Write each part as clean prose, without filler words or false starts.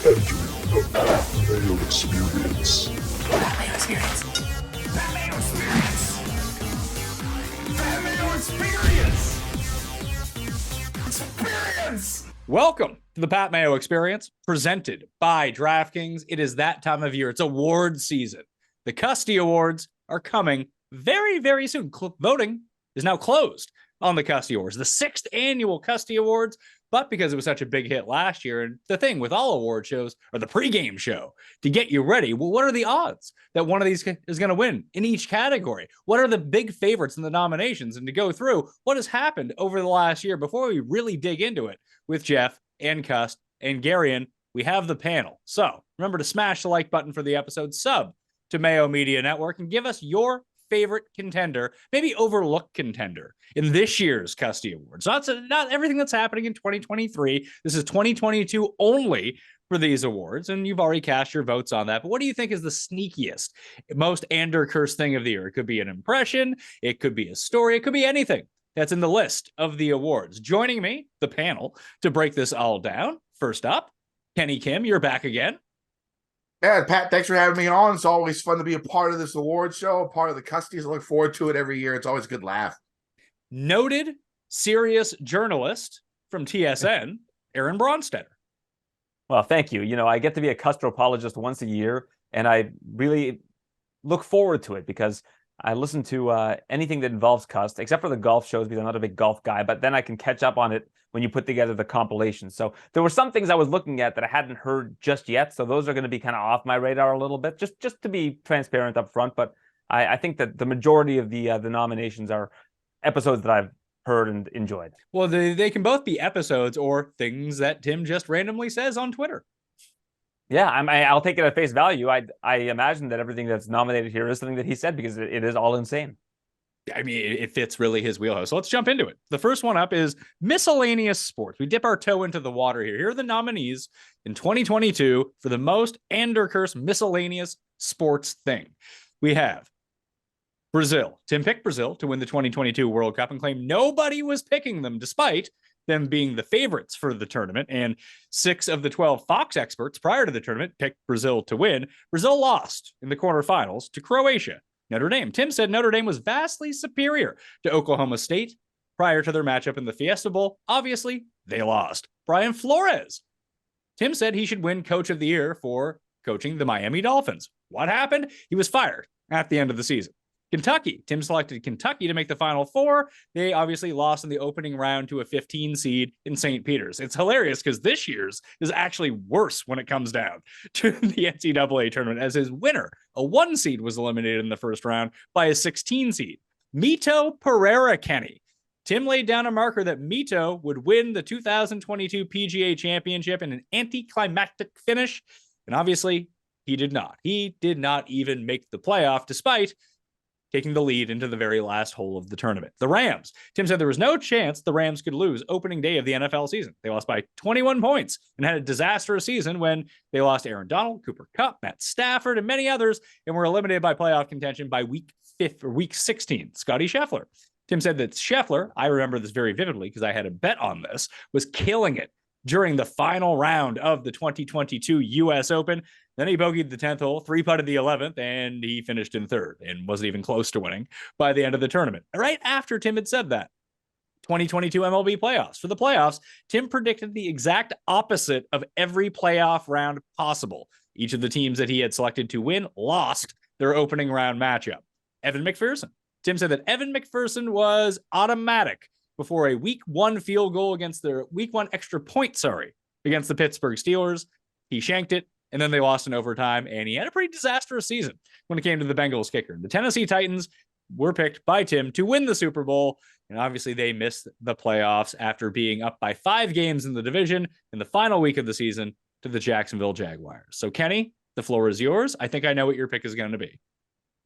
The Mayo Experience. Mayo Experience. Mayo Experience. Mayo Experience. Experience. Welcome to the Pat Mayo Experience, presented by DraftKings. It is that time of year. It's award season. The Custy Awards are coming very, very soon. Voting is now closed on the Custy Awards, the 6th annual Custy Awards. But because it was such a big hit last year, and the thing with all award shows, or the pregame show, to get you ready, well, what are the odds that one of these is going to win in each category? What are the big favorites in the nominations? And to go through what has happened over the last year before we really dig into it with Geoff and Cust and Garion, we have the panel. So remember to smash the like button for the episode, sub to Mayo Media Network, and give us your favorite contender, maybe overlooked contender in this year's Custy Awards. Not everything that's happening in 2023. This is 2022 only for these awards, and you've already cast your votes on that. But what do you think is the sneakiest, most Andercursed thing of the year? It could be an impression, it could be a story, it could be anything that's in the list of the awards. Joining me, the panel, to break this all down. First up, Kenny Kim, you're back again. Yeah, Pat, thanks for having me on. It's always fun to be a part of this award show, a part of the Custies. I look forward to it every year. It's always a good laugh. Noted serious journalist from TSN, Aaron Bronsteter. Well, thank you. You know, I get to be a Cust apologist once a year, and I really look forward to it because I listen to anything that involves Cust, except for the golf shows because I'm not a big golf guy, but then I can catch up on it when you put together the compilation. So there were some things I was looking at that I hadn't heard just yet. So those are going to be kind of off my radar a little bit, just to be transparent up front. But I think that the majority of the nominations are episodes that I've heard and enjoyed. Well, they can both be episodes or things that Tim just randomly says on Twitter. Yeah, I'll take it at face value. I imagine that everything that's nominated here is something that he said because it is all insane. I mean, it fits really his wheelhouse. So let's jump into it. The first one up is miscellaneous sports. We dip our toe into the water here. Here are the nominees in 2022 for the most Andercursed miscellaneous sports thing. We have Brazil. Tim picked Brazil to win the 2022 World Cup and claimed nobody was picking them despite them being the favorites for the tournament. And 6 of the 12 Fox experts prior to the tournament picked Brazil to win. Brazil lost in the quarterfinals to Croatia. Notre Dame. Tim said Notre Dame was vastly superior to Oklahoma State prior to their matchup in the Fiesta Bowl. Obviously, they lost. Brian Flores. Tim said he should win Coach of the Year for coaching the Miami Dolphins. What happened? He was fired at the end of the season. Kentucky. Tim selected Kentucky to make the Final Four. They obviously lost in the opening round to a 15 seed in St. Peter's. It's hilarious because this year's is actually worse when it comes down to the NCAA tournament, as his winner, a 1 seed, was eliminated in the first round by a 16 seed. Mito Pereira Kenny. Tim laid down a marker that Mito would win the 2022 PGA Championship in an anticlimactic finish, and obviously he did not. He did not even make the playoff, despite taking the lead into the very last hole of the tournament. The Rams. Tim said there was no chance the Rams could lose opening day of the NFL season. They lost by 21 points and had a disastrous season when they lost Aaron Donald, Cooper Kupp, Matt Stafford, and many others, and were eliminated by playoff contention by week 16. Scotty Scheffler. Tim said that Scheffler, I remember this very vividly because I had a bet on this, was killing it during the final round of the 2022 U.S. Open. Then he bogeyed the 10th hole, 3-putted the 11th, and he finished in 3rd and wasn't even close to winning by the end of the tournament. Right after Tim had said that, 2022 MLB playoffs. For the playoffs, Tim predicted the exact opposite of every playoff round possible. Each of the teams that he had selected to win lost their opening round matchup. Evan McPherson. Tim said that Evan McPherson was automatic before a week 1 field goal against their week 1 extra point, against the Pittsburgh Steelers. He shanked it, and then they lost in overtime, and he had a pretty disastrous season when it came to the Bengals kicker. The Tennessee Titans were picked by Tim to win the Super Bowl, and obviously they missed the playoffs after being up by 5 games in the division in the final week of the season to the Jacksonville Jaguars. So, Kenny, the floor is yours. I think I know what your pick is going to be.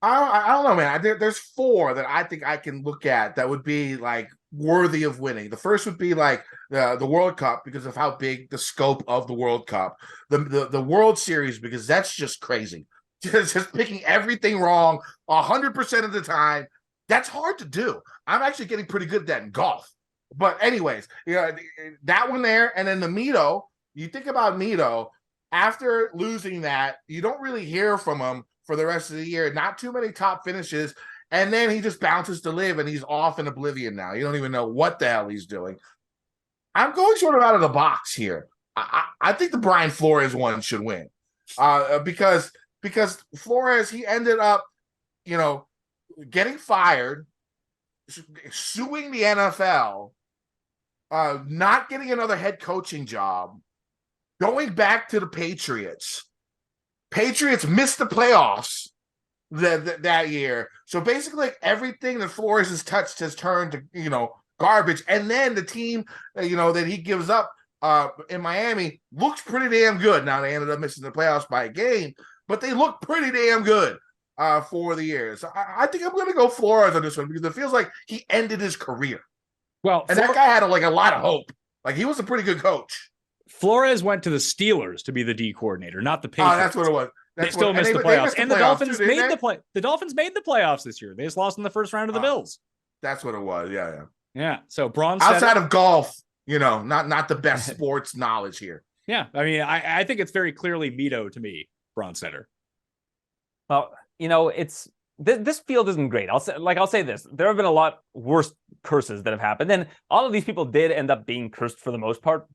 I don't know, man. There's 4 that I think I can look at that would be like worthy of winning. The first would be like the World Cup because of how big the scope of the World Cup. The World Series because that's just crazy. Just picking everything wrong 100% of the time. That's hard to do. I'm actually getting pretty good at that in golf. But anyways, that one there, and then the Mito. You think about Mito. after losing that, you don't really hear from him for the rest of the year. Not too many top finishes. And then he just bounces to live and he's off in oblivion now. You don't even know what the hell he's doing. I'm going sort of out of the box here. I think the Brian Flores one should win. Because Flores, he ended up, getting fired, suing the NFL, not getting another head coaching job, going back to the Patriots. Patriots missed the playoffs that year. So basically, like, everything that Flores has touched has turned to, garbage. And then the team, that he gives up in Miami looks pretty damn good. Now, they ended up missing the playoffs by a game, but they look pretty damn good for the year. So I think I'm going to go Flores on this one because it feels like he ended his career. Well, and that guy had a lot of hope. Like, he was a pretty good coach. Flores went to the Steelers to be the D coordinator, not the Patriots. Oh, that's what it was. They still missed the playoffs. And the Dolphins made the Dolphins made the playoffs this year. They just lost in the first round of the Bills. That's what it was. Yeah. Yeah. So Bronsteter, outside of golf, not the best sports knowledge here. Yeah. I mean, I think it's very clearly Mito to me, Bronsteter. Well, it's this field isn't great. I'll say this. There have been a lot worse curses that have happened. And all of these people did end up being cursed for the most part,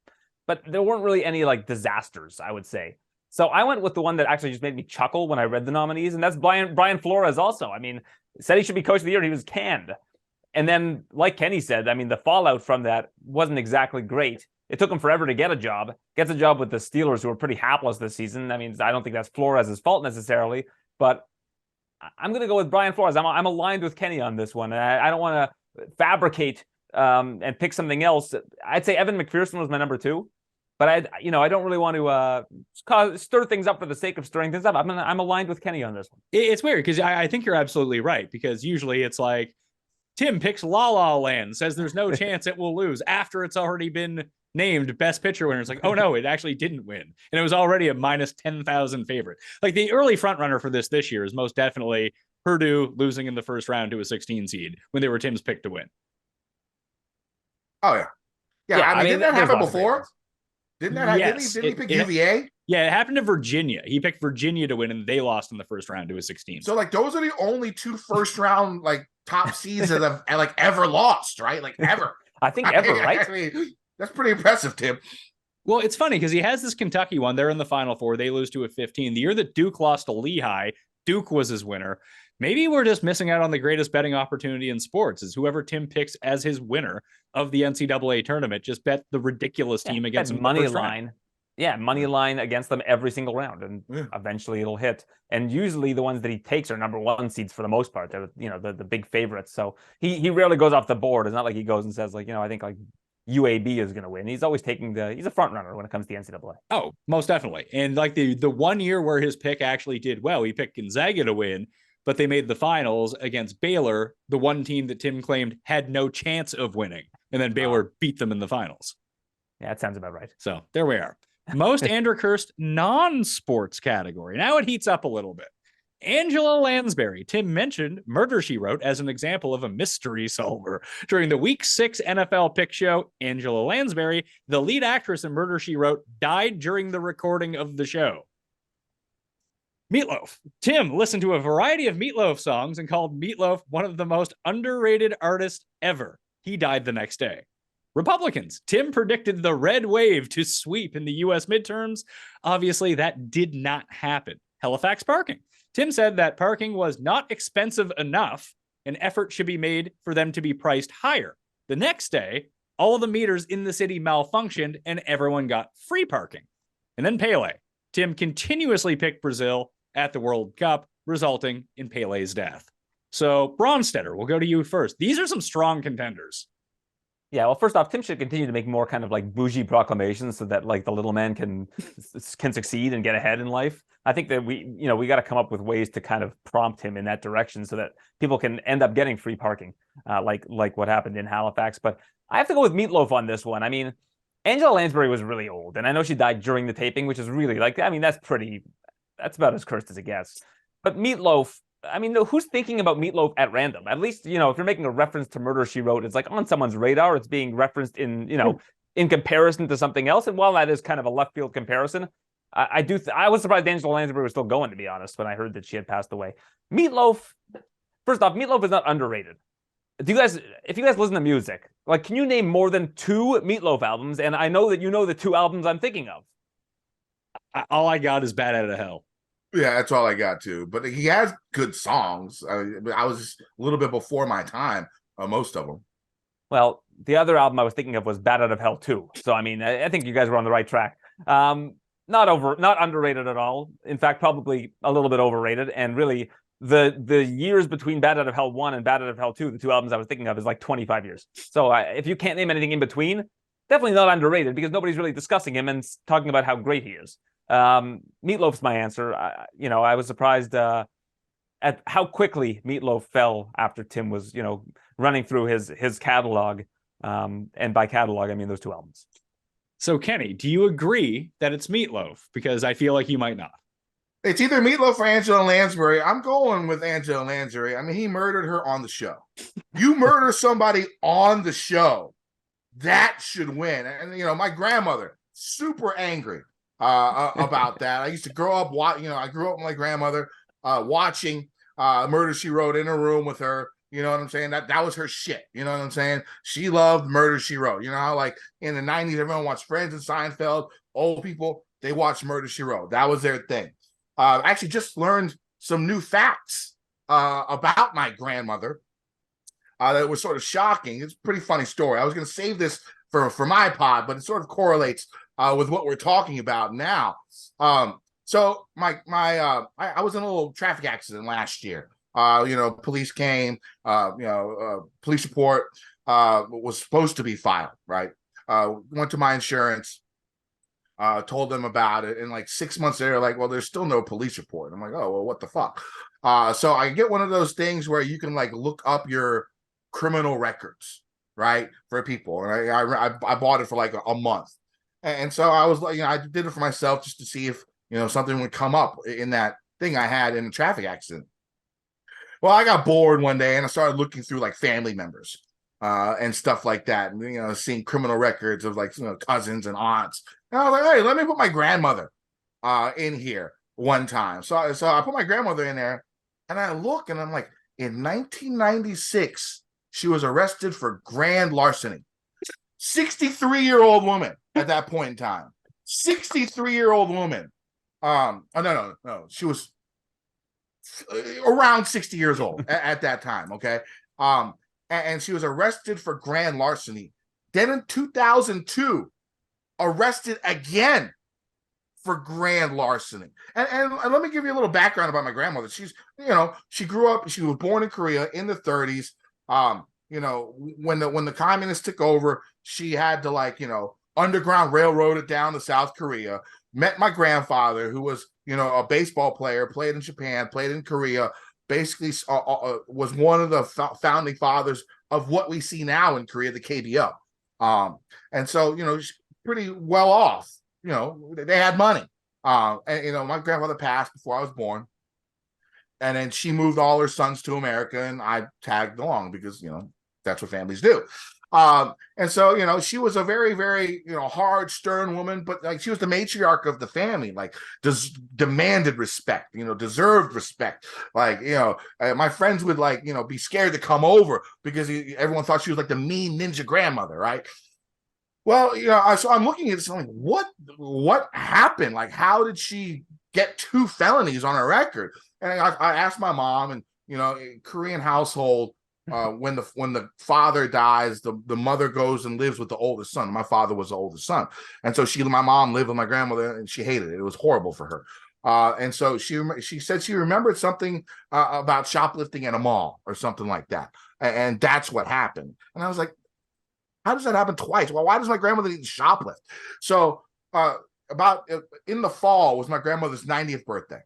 but there weren't really any disasters, I would say. So I went with the one that actually just made me chuckle when I read the nominees, and that's Brian Flores also. I mean, said he should be coach of the year, and he was canned. And then, like Kenny said, I mean, the fallout from that wasn't exactly great. It took him forever to get a job. Gets a job with the Steelers, who are pretty hapless this season. I mean, I don't think that's Flores' fault necessarily, but I'm going to go with Brian Flores. I'm aligned with Kenny on this one. I don't want to fabricate and pick something else. I'd say Evan McPherson was my number 2. But I don't really want to stir things up for the sake of stirring things up. I'm aligned with Kenny on this one. It's weird because I think you're absolutely right, because usually it's like Tim picks La La Land, says there's no chance it will lose after it's already been named best picture winner. It's like, oh no, it actually didn't win, and it was already a minus 10,000 favorite. Like, the early front runner for this year is most definitely Purdue losing in the first round to a 16 seed when they were Tim's pick to win. Oh yeah. I mean, didn't that happen before? Didn't he pick UVA? Yeah, it happened to Virginia. He picked Virginia to win, and they lost in the first round to a 16. So, those are the only 2 first round top seeds that have ever lost, right? Ever. I think ever, right? I mean, that's pretty impressive, Tim. Well, it's funny because he has this Kentucky one. They're in the Final Four. They lose to a 15. The year that Duke lost to Lehigh, Duke was his winner. Maybe we're just missing out on the greatest betting opportunity in sports, is whoever Tim picks as his winner of the NCAA tournament. Just bet the ridiculous team against him. Money line. Yeah, money line against them every single round, and eventually it'll hit. And usually the ones that he takes are number 1 seeds for the most part. They're the big favorites. So he rarely goes off the board. It's not like he goes and says I think UAB is going to win. He's always he's a front runner when it comes to the NCAA. Oh, most definitely. And the 1 year where his pick actually did well, he picked Gonzaga to win, but they made the finals against Baylor, the one team that Tim claimed had no chance of winning. And then Baylor beat them in the finals. Yeah, that sounds about right. So there we are. Most Andercursed non-sports category. Now it heats up a little bit. Angela Lansbury. Tim mentioned Murder, She Wrote as an example of a mystery solver. During the Week 6 NFL pick show, Angela Lansbury, the lead actress in Murder, She Wrote, died during the recording of the show. Meatloaf. Tim listened to a variety of Meatloaf songs and called Meatloaf one of the most underrated artists ever. He died the next day. Republicans. Tim predicted the red wave to sweep in the U.S. midterms. Obviously, that did not happen. Halifax parking. Tim said that parking was not expensive enough. An effort should be made for them to be priced higher. The next day, all of the meters in the city malfunctioned and everyone got free parking. And then Pele. Tim continuously picked Brazil at the World Cup, resulting in Pele's death. So, Bronsteter, we'll go to you first. These are some strong contenders. Yeah, well, first off, Tim should continue to make more kind of bougie proclamations so that the little man can succeed and get ahead in life. I think that we got to come up with ways to kind of prompt him in that direction so that people can end up getting free parking, like what happened in Halifax. But I have to go with Meatloaf on this one. I mean, Angela Lansbury was really old, and I know she died during the taping, which is really that's about as cursed as it gets. But Meatloaf, I mean, who's thinking about Meatloaf at random? At least, if you're making a reference to Murder, She Wrote, it's on someone's radar. It's being referenced in comparison to something else. And while that is kind of a left field comparison, I was surprised Angela Lansbury was still going, to be honest, when I heard that she had passed away. Meatloaf, first off, Meatloaf is not underrated. If you guys listen to music, like, can you name more than 2 Meatloaf albums? And I know that you know the 2 albums I'm thinking of. All I got is Bad Out of Hell. Yeah, that's all I got too. But he has good songs. I was a little bit before my time, most of them. Well, the other album I was thinking of was Bad Out of Hell 2. So, I mean, I think you guys were on the right track. Not underrated at all. In fact, probably a little bit overrated. And really, the years between Bad Out of Hell 1 and Bad Out of Hell 2, the 2 albums I was thinking of, is like 25 years. So if you can't name anything in between, definitely not underrated, because nobody's really discussing him and talking about how great he is. Meatloaf's my answer. I was surprised at how quickly Meatloaf fell after Tim was, running through his catalog. And by catalog, I mean those 2 albums. So, Kenny, do you agree that it's Meatloaf? Because I feel like you might not. It's either Meatloaf or Angela Lansbury. I'm going with Angela Lansbury. I mean, he murdered her on the show. You murder somebody on the show, that should win. And, my grandmother, super angry about that. I used to grow up, I grew up with my grandmother watching Murder, She Wrote in a room with her. You know what I'm saying? That was her shit. You know what I'm saying? She loved Murder, She Wrote. You know how, like, in the 90s, everyone watched Friends and Seinfeld. Old people, they watched Murder, She Wrote. That was their thing. I actually just learned some new facts about my grandmother that was sort of shocking. It's a pretty funny story. I was going to save this for my pod, but it sort of correlates with what we're talking about now. So I was in a little traffic accident last year. Police came, police report was supposed to be filed, right? Went to my insurance, told them about it. And like 6 months later, like, well, there's still no police report. I'm like, oh, well, what the fuck? So I get one of those things where you can like look up your criminal records, right? For people. And I bought it for like a month. And so I was like, I did it for myself just to see if, something would come up in that thing I had in a traffic accident. Well, I got bored one day and I started looking through like family members and stuff like that. And, seeing criminal records of like, cousins and aunts. And I was like, hey, let me put my grandmother in here one time. So I put my grandmother in there and I look and I'm like, in 1996, she was arrested for grand larceny. 63-year-old woman at that point in time. 63-year-old woman. No. She was around 60 years old at that time, okay? And she was arrested for grand larceny. Then in 2002, arrested again for grand larceny. And let me give you a little background about my grandmother. She's, she grew up, she was born in Korea in the 30s. When the communists took over, she had to underground railroad it down to South Korea. Met my grandfather, who was, a baseball player, played in Japan, played in Korea, basically was one of the founding fathers of what we see now in Korea, the KBO. And so, she's pretty well off. They had money. And, my grandmother passed before I was born. And then she moved all her sons to America, and I tagged along because, that's what families do. And so, she was a very, very, hard, stern woman, but like she was the matriarch of the family, like demanded respect, deserved respect. Like, my friends would be scared to come over because everyone thought she was like the mean ninja grandmother, right? Well, so I'm looking at this, I'm like, what happened? Like, how did she get 2 felonies on her record? And I asked my mom, and, Korean household, when the father dies, the mother goes and lives with the oldest son. My father was the oldest son. And so my mom lived with my grandmother and she hated it. It was horrible for her. And so she said she remembered something about shoplifting at a mall or something like that. And that's what happened. And I was like, how does that happen twice? Well, why does my grandmother need to shoplift? So about in the fall was my grandmother's 90th birthday.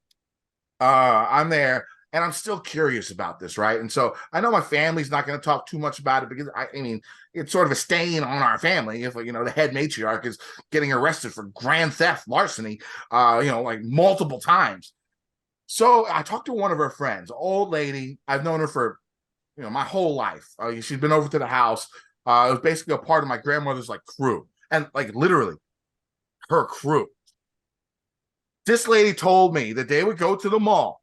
I'm there. And I'm still curious about this, right? And so I know my family's not going to talk too much about it because, I mean, it's sort of a stain on our family if, the head matriarch is getting arrested for grand theft, larceny, like multiple times. So I talked to one of her friends, an old lady. I've known her for, my whole life. She's been over to the house. It was basically a part of my grandmother's, crew. And, literally, her crew. This lady told me that they would go to the mall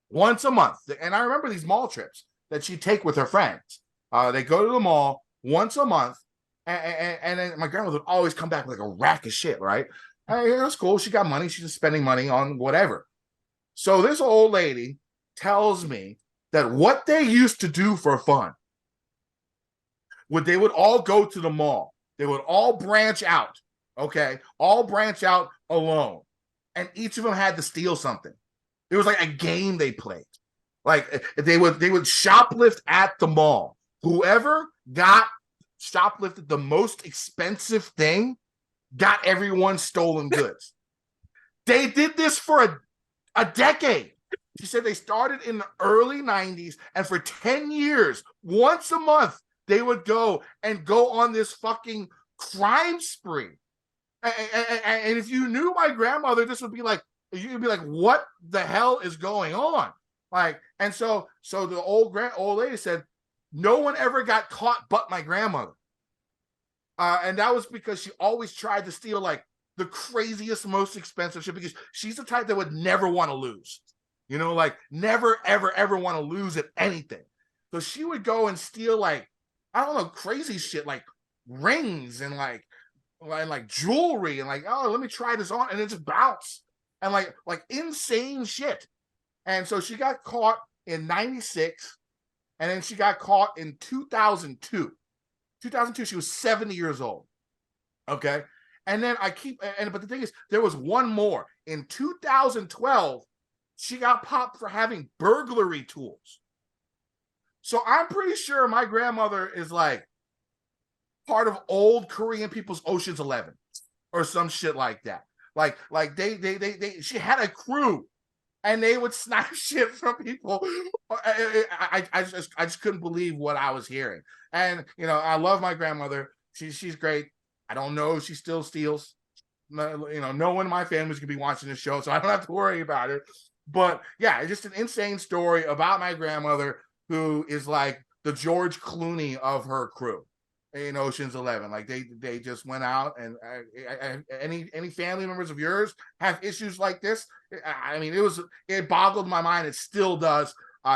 once a month. And I remember these mall trips that she'd take with her friends. They go to the mall once a month. And then my grandmother would always come back with like a rack of shit, right? That's cool. She got money. She's just spending money on whatever. So this old lady tells me that what they used to do for fun, they would all go to the mall. They would all branch out, okay? All branch out alone. And each of them had to steal something. It was like a game they played. Like they would shoplift at the mall. Whoever got shoplifted the most expensive thing got everyone's stolen goods. They did this for a decade. She said they started in the early 90s, and for 10 years, once a month, they would go on this fucking crime spree. And if you knew my grandmother, this would be like, you'd be like, what the hell is going on? Like, and so the old lady said, no one ever got caught but my grandmother. And that was because she always tried to steal like the craziest, most expensive shit, because she's the type that would never want to lose. You know, like never, ever, ever want to lose at anything. So she would go and steal like, I don't know, crazy shit like rings and like jewelry and like, oh, let me try this on, and it just bounce and like insane shit. And so she got caught in 96, and then she got caught in 2002. 2002, she was 70 years old. Okay. And then but the thing is, there was one more. In 2012, she got popped for having burglary tools. So I'm pretty sure my grandmother is like part of old Korean people's Ocean's 11 or some shit like that. Like she had a crew, and they would snipe shit from people. I just couldn't believe what I was hearing. And you know, I love my grandmother. She's great. I don't know if she still steals. You know, no one in my family's gonna be watching this show, so I don't have to worry about it. But yeah, it's just an insane story about my grandmother, who is like the George Clooney of her crew in Ocean's 11. Like they just went out, and any family members of yours have issues like this? I mean, it boggled my mind. It still does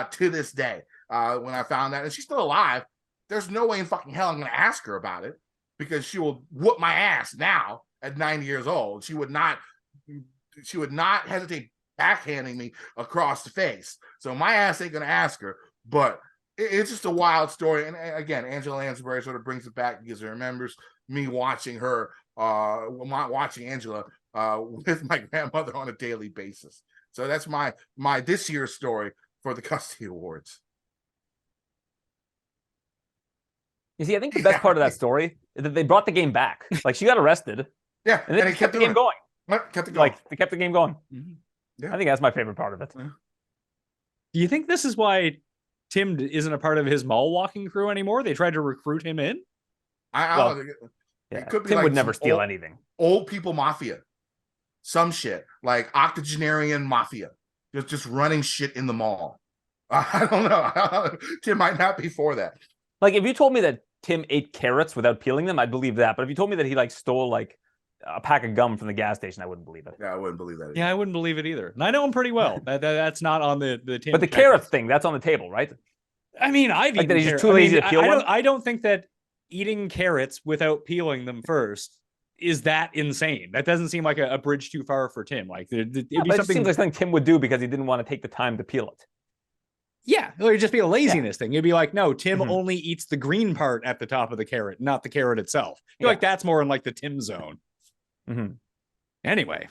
to this day. When I found that, and she's still alive, there's no way in fucking hell I'm going to ask her about it, because she will whoop my ass now at 90 years old. She would not hesitate backhanding me across the face. So my ass ain't going to ask her, but it's just a wild story. And again, Angela Lansbury sort of brings it back because it remembers me watching her, watching Angela with my grandmother on a daily basis. So that's my this year's story for the Custy Awards. You see, I think the best part of that story is that they brought the game back. Like, she got arrested. Yeah, and they kept the game going. Kept it going. Like, they kept the game going. Mm-hmm. Yeah. I think that's my favorite part of it. Yeah. Do you think this is why Tim isn't a part of his mall walking crew anymore? They tried to recruit him in? It could be Tim like would never steal anything. Old people mafia. Some shit. Like octogenarian mafia. Just running shit in the mall. I don't know. Tim might not be for that. Like, if you told me that Tim ate carrots without peeling them, I'd believe that. But if you told me that he like stole like a pack of gum from the gas station, I wouldn't believe it. Yeah, I wouldn't believe that either. Yeah, I wouldn't believe it either. And I know him pretty well. That's not on the Tim. But the carrots thing, that's on the table, right? I mean, I've like eaten that he's just too lazy to peel one? I don't think that eating carrots without peeling them first is that insane. That doesn't seem like a bridge too far for Tim. Like, it'd be it something. Seems like something Tim would do because he didn't want to take the time to peel it. Yeah, it would just be a laziness thing. It'd be like, no, Tim only eats the green part at the top of the carrot, not the carrot itself. You're like, that's more in like the Tim zone. Anyway,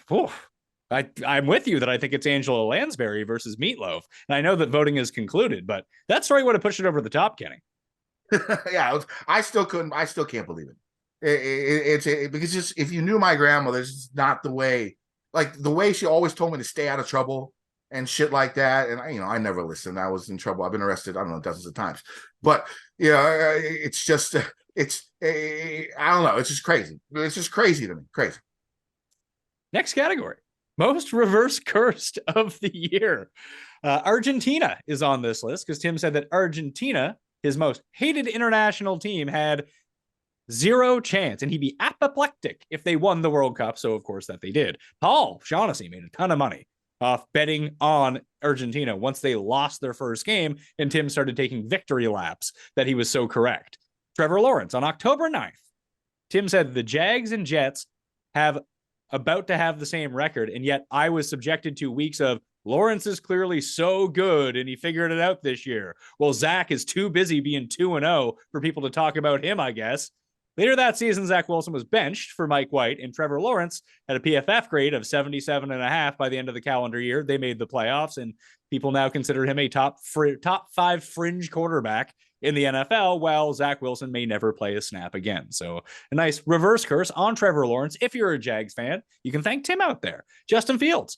I'm with you that I think it's Angela Lansbury versus Meatloaf. And I know that voting is concluded, but that story would have pushed it over the top, Kenny. Yeah, I still can't believe it. It's because just if you knew my grandmother, it's just not the way she always told me to stay out of trouble and shit like that. And I never listened. I was in trouble. I've been arrested, I don't know, dozens of times. But it's just I don't know. It's just crazy. It's just crazy to me. Crazy. Next category, most reverse cursed of the year. Argentina is on this list because Tim said that Argentina, his most hated international team, had Zero chance. And he'd be apoplectic if they won the World Cup. So, of course, that they did. Paul Shaughnessy made a ton of money off betting on Argentina once they lost their first game and Tim started taking victory laps that he was so correct. Trevor Lawrence on October 9th. Tim said the Jags and Jets have about to have the same record, and yet I was subjected to weeks of Lawrence is clearly so good and he figured it out this year. Well, Zach is too busy being 2-0 for people to talk about him, I guess. Later that season, Zach Wilson was benched for Mike White, and Trevor Lawrence had a PFF grade of 77.5 by the end of the calendar year. They made the playoffs, and people now consider him a top 5 fringe quarterback in the NFL, while Zach Wilson may never play a snap again. So a nice reverse curse on Trevor Lawrence. If you're a Jags fan, you can thank Tim out there. Justin Fields.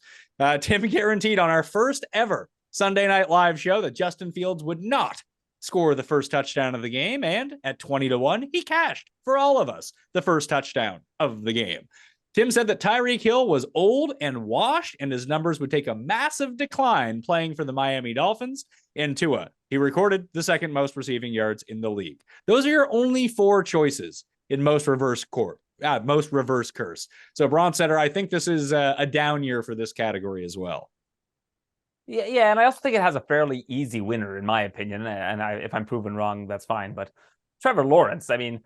Tim guaranteed on our first ever Sunday Night Live show that Justin Fields would not score the first touchdown of the game, and at 20-1, he cashed for all of us the first touchdown of the game. Tim said that Tyreek Hill was old and washed, and his numbers would take a massive decline playing for the Miami Dolphins. And Tua, he recorded the second most receiving yards in the league. Those are your only 4 choices in most reverse curse. So Bronsteter, I think this is a down year for this category as well. Yeah, and I also think it has a fairly easy winner, in my opinion. And if I'm proven wrong, that's fine. But Trevor Lawrence, I mean,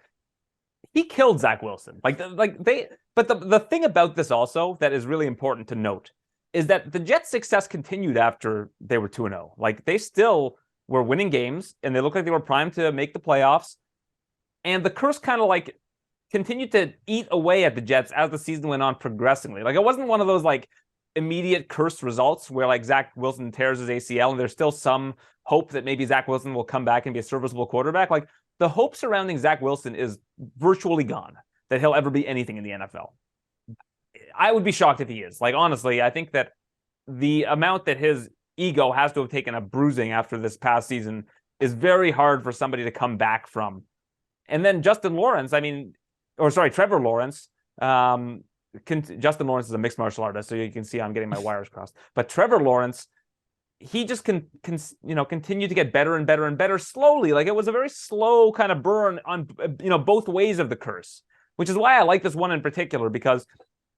he killed Zach Wilson. But the thing about this also that is really important to note is that the Jets' success continued after they were 2-0. Like, they still were winning games, and they looked like they were primed to make the playoffs. And the curse kind of like continued to eat away at the Jets as the season went on progressively. Like, it wasn't one of those like immediate cursed results where like Zach Wilson tears his ACL and there's still some hope that maybe Zach Wilson will come back and be a serviceable quarterback. Like, the hope surrounding Zach Wilson is virtually gone that he'll ever be anything in the NFL. I would be shocked if he is. Like, honestly, I think that the amount that his ego has to have taken a bruising after this past season is very hard for somebody to come back from. And then Trevor Lawrence, Justin Lawrence is a mixed martial artist, so you can see I'm getting my wires crossed. But Trevor Lawrence, he just can continue to get better and better and better slowly. Like, it was a very slow kind of burn on both ways of the curse, which is why I like this one in particular, because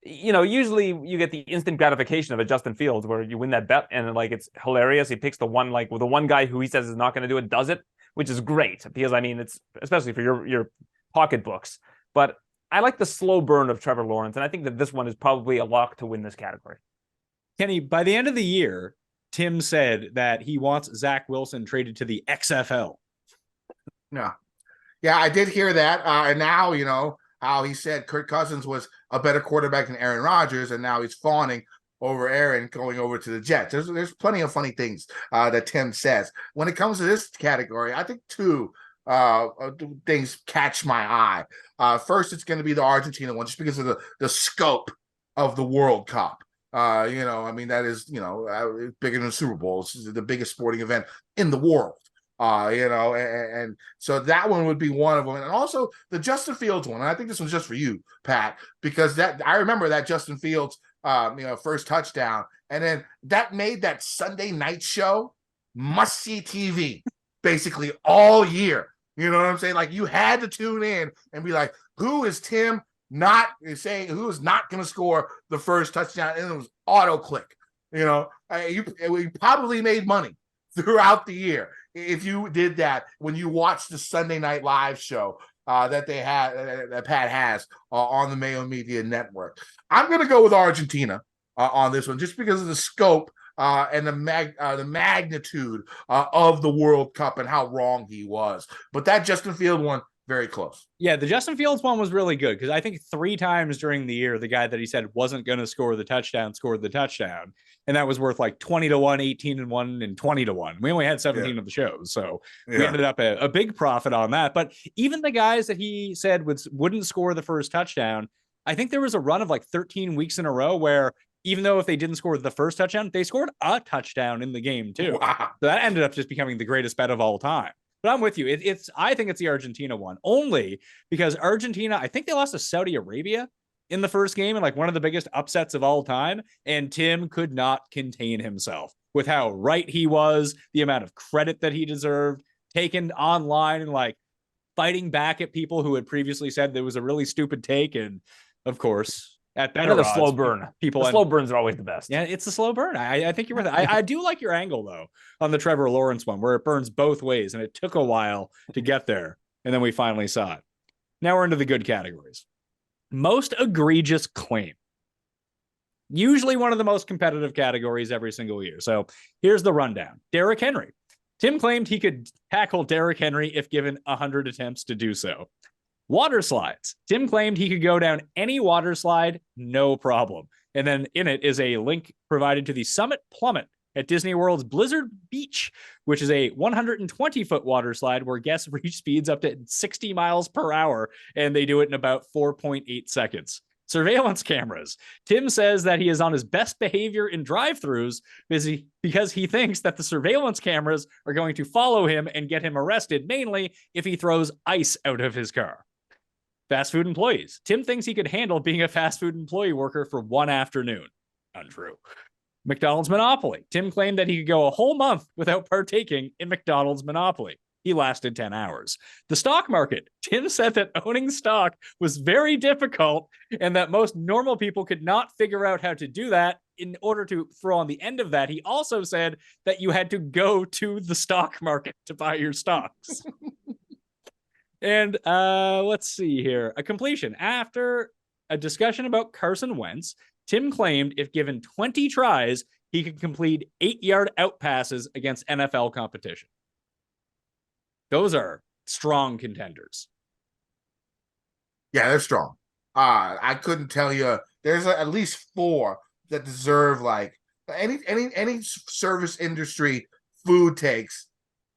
usually you get the instant gratification of a Justin Fields where you win that bet and like it's hilarious. He picks the one guy who he says is not going to do it, does it, which is great because I mean it's especially for your pocketbooks. But I like the slow burn of Trevor Lawrence, and I think that this one is probably a lock to win this category. Kenny, by the end of the year, Tim said that he wants Zach Wilson traded to the XFL. Yeah, I did hear that. And now, how he said Kirk Cousins was a better quarterback than Aaron Rodgers, and now he's fawning over Aaron going over to the Jets. There's plenty of funny things that Tim says. When it comes to this category, I think 2 things catch my eye. First, it's going to be the Argentina one, just because of the scope of the World Cup. I mean, that is, bigger than the Super Bowl. It's the biggest sporting event in the world. And so that one would be one of them. And also the Justin Fields one. And I think this one's just for you, Pat, because I remember that Justin Fields, first touchdown. And then that made that Sunday night show must-see TV basically all year. You know what I'm saying? Like, you had to tune in and be like, who is Tim not saying, who is not going to score the first touchdown? And it was auto click. You probably made money throughout the year if you did that when you watched the Sunday Night Live show that Pat has on the Mayo Media Network. I'm going to go with Argentina on this one, just because of the scope and the magnitude of the World Cup and how wrong he was. But that Justin Field one, very close. Yeah, the Justin Fields one was really good because I think 3 times during the year, the guy that he said wasn't going to score the touchdown scored the touchdown. And that was worth like 20-1, 18-1, and 20-1. We only had 17 of the shows. So we ended up a big profit on that. But even the guys that he said wouldn't score the first touchdown, I think there was a run of like 13 weeks in a row where even though if they didn't score the first touchdown, they scored a touchdown in the game too. Wow. So that ended up just becoming the greatest bet of all time. But I'm with you. I think it's the Argentina one, only because Argentina, I think they lost to Saudi Arabia in the first game and like one of the biggest upsets of all time. And Tim could not contain himself with how right he was, the amount of credit that he deserved, taken online and like fighting back at people who had previously said there was a really stupid take. And of course, at better Another odds, slow burn. People The slow burns are always the best. Yeah, it's a slow burn. I think you're with it. I do like your angle though on the Trevor Lawrence one, where it burns both ways, and it took a while to get there, and then we finally saw it. Now we're into the good categories. Most egregious claim. Usually one of the most competitive categories every single year. So here's the rundown. Derrick Henry. Tim claimed he could tackle Derrick Henry if given 100 attempts to do so. Water slides. Tim claimed he could go down any water slide, no problem. And then in it is a link provided to the Summit Plummet at Disney World's Blizzard Beach, which is a 120-foot water slide where guests reach speeds up to 60 miles per hour, and they do it in about 4.8 seconds. Surveillance cameras. Tim says that he is on his best behavior in drive-thrus because he thinks that the surveillance cameras are going to follow him and get him arrested, mainly if he throws ice out of his car. Fast food employees. Tim thinks he could handle being a fast food employee worker for one afternoon. Untrue. McDonald's Monopoly. Tim claimed that he could go a whole month without partaking in McDonald's Monopoly. He lasted 10 hours. The stock market. Tim said that owning stock was very difficult and that most normal people could not figure out how to do that. In order to throw on the end of that, he also said that you had to go to the stock market to buy your stocks. And let's see here. A completion. After a discussion about Carson Wentz, Tim claimed if given 20 tries, he could complete 8-yard out passes against NFL competition. Those are strong contenders. Yeah, they're strong. I couldn't tell you. There's at least 4 that deserve like any service industry food takes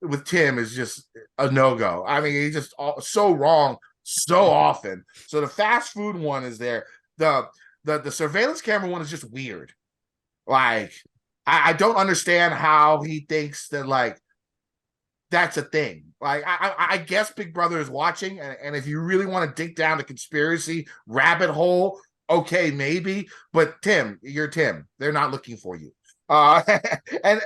with Tim is just a no-go. I mean, he's just so wrong so often. So the fast food one is there. The surveillance camera one is just weird. Like, I don't understand how he thinks that like that's a thing. Like, I guess Big Brother is watching, and if you really want to dig down the conspiracy rabbit hole, okay, maybe. But Tim, you're Tim. They're not looking for you. And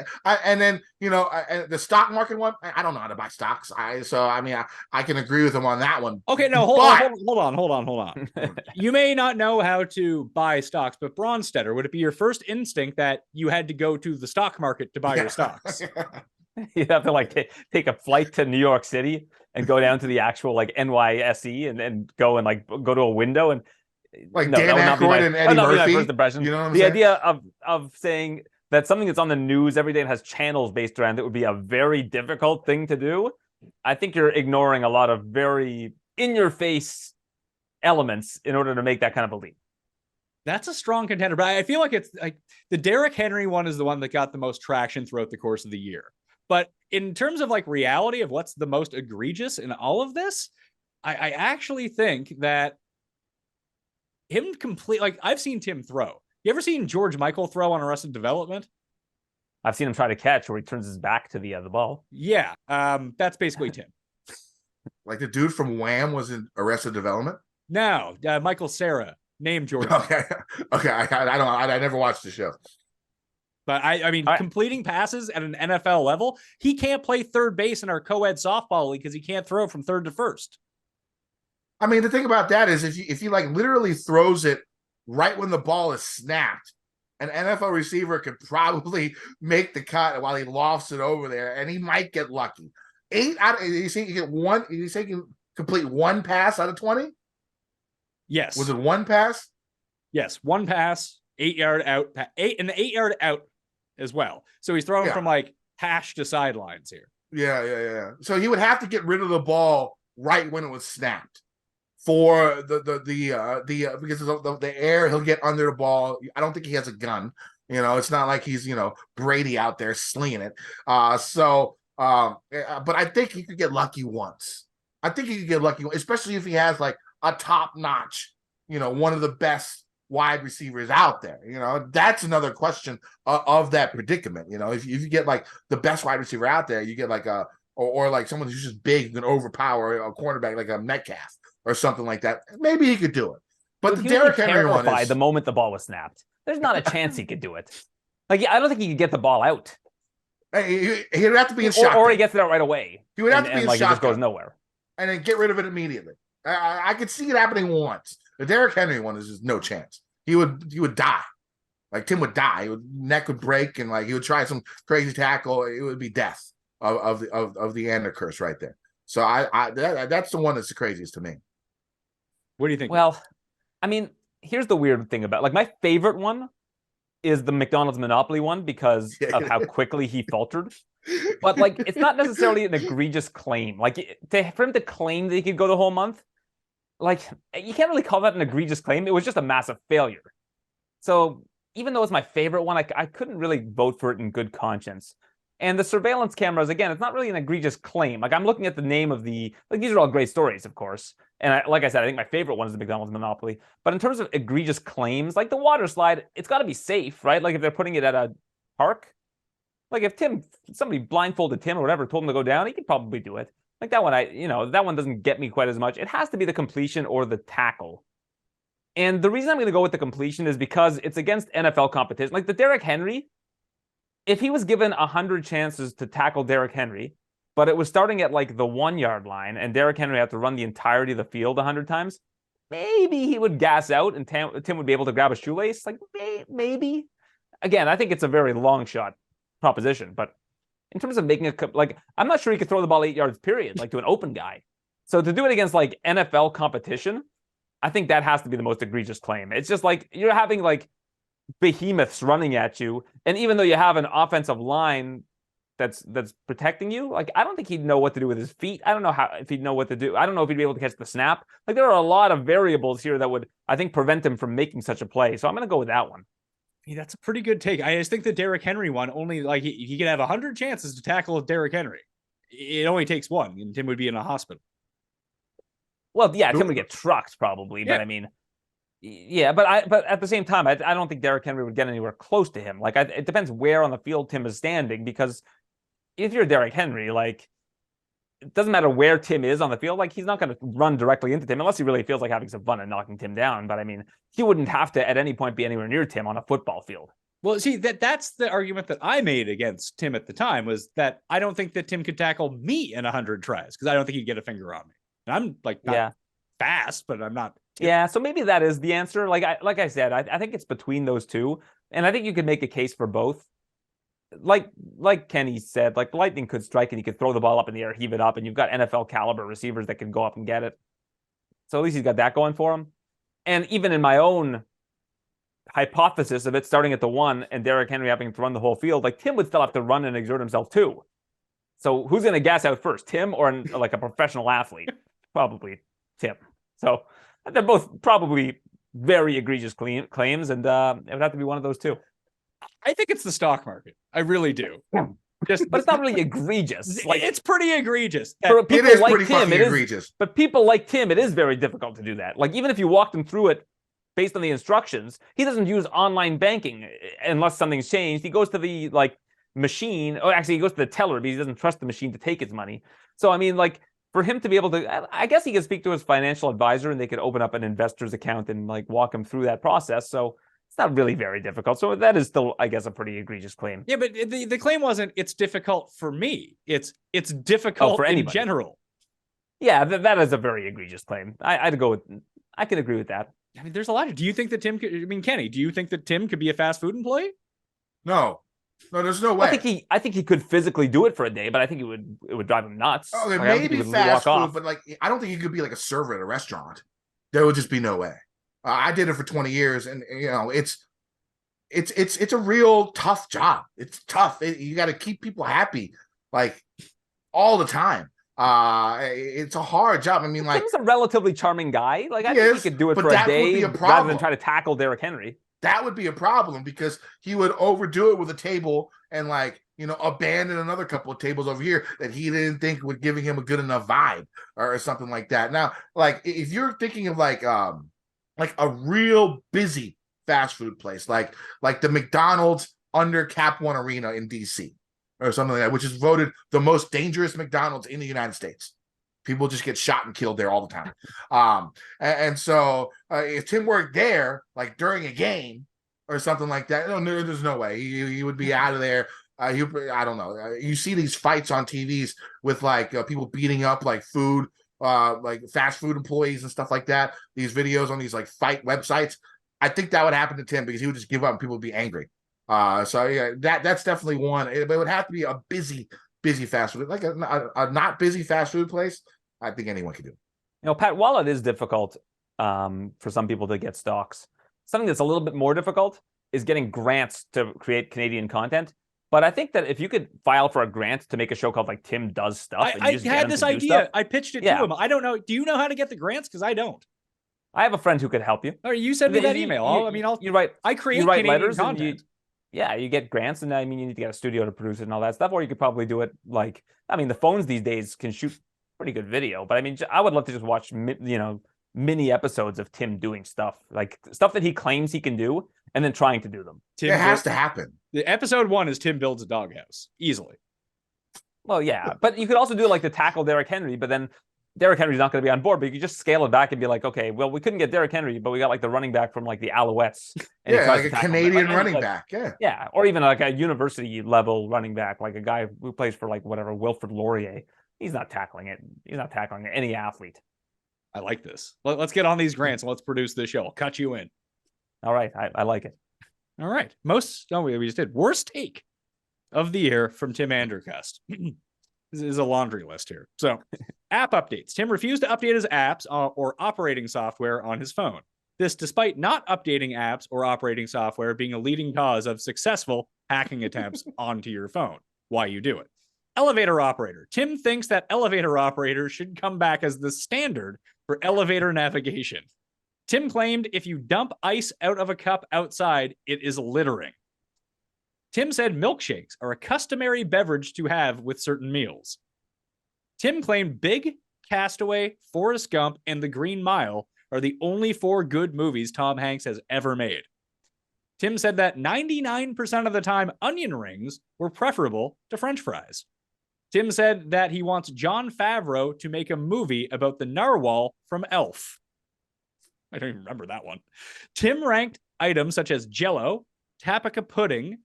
then the stock market one. I don't know how to buy stocks. I can agree with him on that one. Okay, no, hold on. You may not know how to buy stocks, but Bronsteter, would it be your first instinct that you had to go to the stock market to buy your stocks? You have to like take a flight to New York City and go down to the actual like NYSE and go and like go to a window and like Dan Aykroyd and Eddie Murphy. First impression. You know what I'm the saying? Idea of saying that something that's on the news every day and has channels based around it would be a very difficult thing to do. I think you're ignoring a lot of very in-your-face elements in order to make that kind of a leap. That's a strong contender, but I feel like it's like the Derrick Henry one is the one that got the most traction throughout the course of the year. But in terms of like reality of what's the most egregious in all of this, I actually think that him like I've seen Tim throw. You ever seen George Michael throw on Arrested Development? I've seen him try to catch where he turns his back to the ball. Yeah, that's basically Tim. Like the dude from Wham was in Arrested Development? No, Michael Cera, named George. Okay. I never watched the show. But I mean, completing passes at an NFL level, he can't play third base in our co-ed softball league because he can't throw from third to first. I mean, the thing about that is if he like literally throws it right when the ball is snapped, an NFL receiver could probably make the cut while he lofts it over there, and he might get lucky. 8 out of you say you get one. You say you can complete 1 pass out of 20? Yes. Was it 1 pass? Yes, 1 pass, 8-yard out, 8-yard out as well. So he's throwing from like hash to sidelines here. Yeah. So he would have to get rid of the ball right when it was snapped for because of the air, he'll get under the ball. I don't think he has a gun. It's not like he's Brady out there slinging it. But I think he could get lucky once. I think he could get lucky, especially if he has like a top notch, one of the best wide receivers out there. That's another question of that predicament. If you get like the best wide receiver out there, you get like or like someone who's just big and overpower a cornerback like a Metcalf or something like that. Maybe he could do it. But the Derrick Henry one is the moment the ball was snapped. There's not a chance he could do it. Like, I don't think he could get the ball out. He'd have to be in shotgun. Or he gets it out right away. He would have to be in like shotgun. It just goes nowhere. and then get rid of it immediately. I could see it happening once. The Derrick Henry one is just no chance. He would die. Like Tim would die. Neck would break, and like he would try some crazy tackle. It would be death of the Andercursed right there. So that's the one that's the craziest to me. What do you think? Well, I mean, here's the weird thing about, like, my favorite one is the McDonald's Monopoly one because of how quickly he faltered. But like, it's not necessarily an egregious claim. Like, for him to claim that he could go the whole month, like, you can't really call that an egregious claim. It was just a massive failure. So even though it's my favorite one, I couldn't really vote for it in good conscience. And the surveillance cameras, again, it's not really an egregious claim. Like, I'm looking at the name of the, like, these are all great stories, of course. And like I said, I think my favorite one is the McDonald's Monopoly. But in terms of egregious claims, like the water slide, it's got to be safe, right? Like if they're putting it at a park, like if somebody blindfolded Tim or whatever, told him to go down, he could probably do it. Like that one, that one doesn't get me quite as much. It has to be the completion or the tackle. And the reason I'm going to go with the completion is because it's against NFL competition. Like the Derrick Henry, if he was given 100 chances to tackle Derrick Henry, but it was starting at like the 1 yard line and Derrick Henry had to run the entirety of the field 100 times, maybe he would gas out and Tim would be able to grab a shoelace. Like maybe. Again, I think it's a very long shot proposition, but in terms of making I'm not sure he could throw the ball 8 yards, period, like to an open guy. So to do it against like NFL competition, I think that has to be the most egregious claim. It's just like you're having like behemoths running at you, and even though you have an offensive line that's protecting you, like I don't think he'd know what to do with his feet. I don't know if he'd know what to do. I don't know if he'd be able to catch the snap. Like there are a lot of variables here that would, I think, prevent him from making such a play. So I'm going to go with that one. Yeah, that's a pretty good take. I just think the Derrick Henry one, only like he could have 100 chances to tackle Derrick Henry. It only takes one, and Tim would be in a hospital. Well, yeah, Tim would get trucked probably, but I mean, yeah, but at the same time, I don't think Derrick Henry would get anywhere close to him. Like, it depends where on the field Tim is standing, because if you're Derrick Henry, like, it doesn't matter where Tim is on the field. Like, he's not going to run directly into Tim unless he really feels like having some fun and knocking Tim down. But I mean, he wouldn't have to at any point be anywhere near Tim on a football field. Well, see, that's the argument that I made against Tim at the time, was that I don't think that Tim could tackle me in 100 tries because I don't think he'd get a finger on me. And I'm like not fast, but I'm not. Yeah, so maybe that is the answer. Like I said, I think it's between those two, and I think you could make a case for both. Like Kenny said, like lightning could strike and he could throw the ball up in the air, heave it up, and you've got NFL caliber receivers that can go up and get it. So at least he's got that going for him. And even in my own hypothesis of it starting at the 1 and Derrick Henry having to run the whole field, like Tim would still have to run and exert himself too. So who's going to gas out first, Tim or like a professional athlete? Probably Tim. So they're both probably very egregious claims, and it would have to be one of those two. I think it's the stock market. I really do. But it's not really egregious. Like, it's pretty egregious. For It people is like pretty Tim, fucking it is, egregious. but people like Tim, it is very difficult to do that. Like, even if you walked him through it based on the instructions, he doesn't use online banking unless something's changed. He goes to the machine, or actually he goes to the teller because he doesn't trust the machine to take his money. So I mean, like, for him to be able to, I guess he could speak to his financial advisor and they could open up an investor's account and like walk him through that process. So it's not really very difficult. So that is still, I guess, a pretty egregious claim. Yeah, but the claim wasn't it's difficult for me. It's difficult for anybody in general. Yeah, that is a very egregious claim. I can agree with that. I mean, there's a lot of. Do you think that Tim could? I mean, Kenny, do you think that Tim could be a fast food employee? No, there's no way. I think he could physically do it for a day, but I think it would drive him nuts. Oh, it like, may be fast food, but like I don't think you could be like a server at a restaurant. There would just be no way. I did it for 20 years, and it's a real tough job. It's tough. You got to keep people happy, like all the time. It's a hard job. I mean, like Tim's a relatively charming guy. Like I think he could do it for a day rather than try to tackle Derrick Henry. That would be a problem because he would overdo it with a table and abandon another couple of tables over here that he didn't think were giving him a good enough vibe or something like that. Now, like if you're thinking of like a real busy fast food place, like the McDonald's under Cap One Arena in DC or something like that, which is voted the most dangerous McDonald's in the United States. People just get shot and killed there all the time. And so if Tim worked there, like during a game or something like that, no, there's no way he would be out of there. I don't know. You see these fights on TVs with like people beating up like food like fast food employees and stuff like that, these videos on these like fight websites, I think that would happen to Tim because he would just give up and people would be angry. So yeah, that's definitely one. It would have to be a busy fast food, like a not busy fast food place. I think anyone could do. Pat, while it is difficult for some people to get stocks, something that's a little bit more difficult is getting grants to create Canadian content. But I think that if you could file for a grant to make a show called like Tim Does Stuff, I had this idea. Stuff, I pitched it to him. I don't know. Do you know how to get the grants? Because I don't. I have a friend who could help you. Or you send me that email. I create Canadian letters content. You get grants, and I mean, you need to get a studio to produce it and all that stuff, or you could probably do it like, I mean, the phones these days can shoot pretty good video, but I mean, I would love to just watch, mini episodes of Tim doing stuff, like stuff that he claims he can do, and then trying to do them. It has to happen. The episode 1 is Tim builds a doghouse easily. Well, yeah, but you could also do like the tackle Derrick Henry, but then Derrick Henry's not going to be on board. But you could just scale it back and be like, okay, well, we couldn't get Derrick Henry, but we got like the running back from like the Alouettes. And like a Canadian running back. Yeah, or even like a university level running back, like a guy who plays for like whatever Wilfrid Laurier. He's not tackling it. He's not tackling any athlete. I like this. Let's get on these grants and let's produce this show. I'll cut you in. All right, I like it. All right. We just did worst take of the year from Tim Andercursed. This is a laundry list here. So, app updates. Tim refused to update his apps or operating software on his phone. This despite not updating apps or operating software being a leading cause of successful hacking attempts onto your phone. Why you do it. Elevator operator. Tim thinks that elevator operators should come back as the standard for elevator navigation. Tim claimed if you dump ice out of a cup outside, it is littering. Tim said milkshakes are a customary beverage to have with certain meals. Tim claimed Big, Castaway, Forrest Gump, and The Green Mile are the only 4 good movies Tom Hanks has ever made. Tim said that 99% of the time onion rings were preferable to French fries. Tim said that he wants Jon Favreau to make a movie about the narwhal from Elf. I don't even remember that one. Tim ranked items such as Jell-O, Tapioca pudding,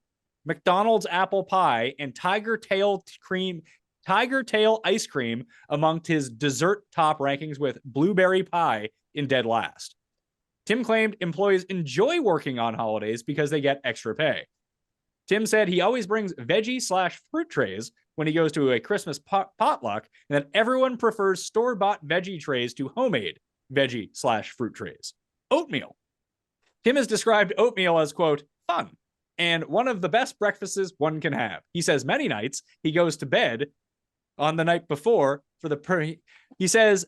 McDonald's apple pie, and Tiger Tail ice cream amongst his dessert top rankings, with blueberry pie in dead last. Tim claimed employees enjoy working on holidays because they get extra pay. Tim said he always brings veggie/fruit trays when he goes to a Christmas potluck, and that everyone prefers store-bought veggie trays to homemade veggie/fruit trays. Oatmeal. Tim has described oatmeal as, quote, fun, and one of the best breakfasts one can have. He says many nights he goes to bed on the night before he says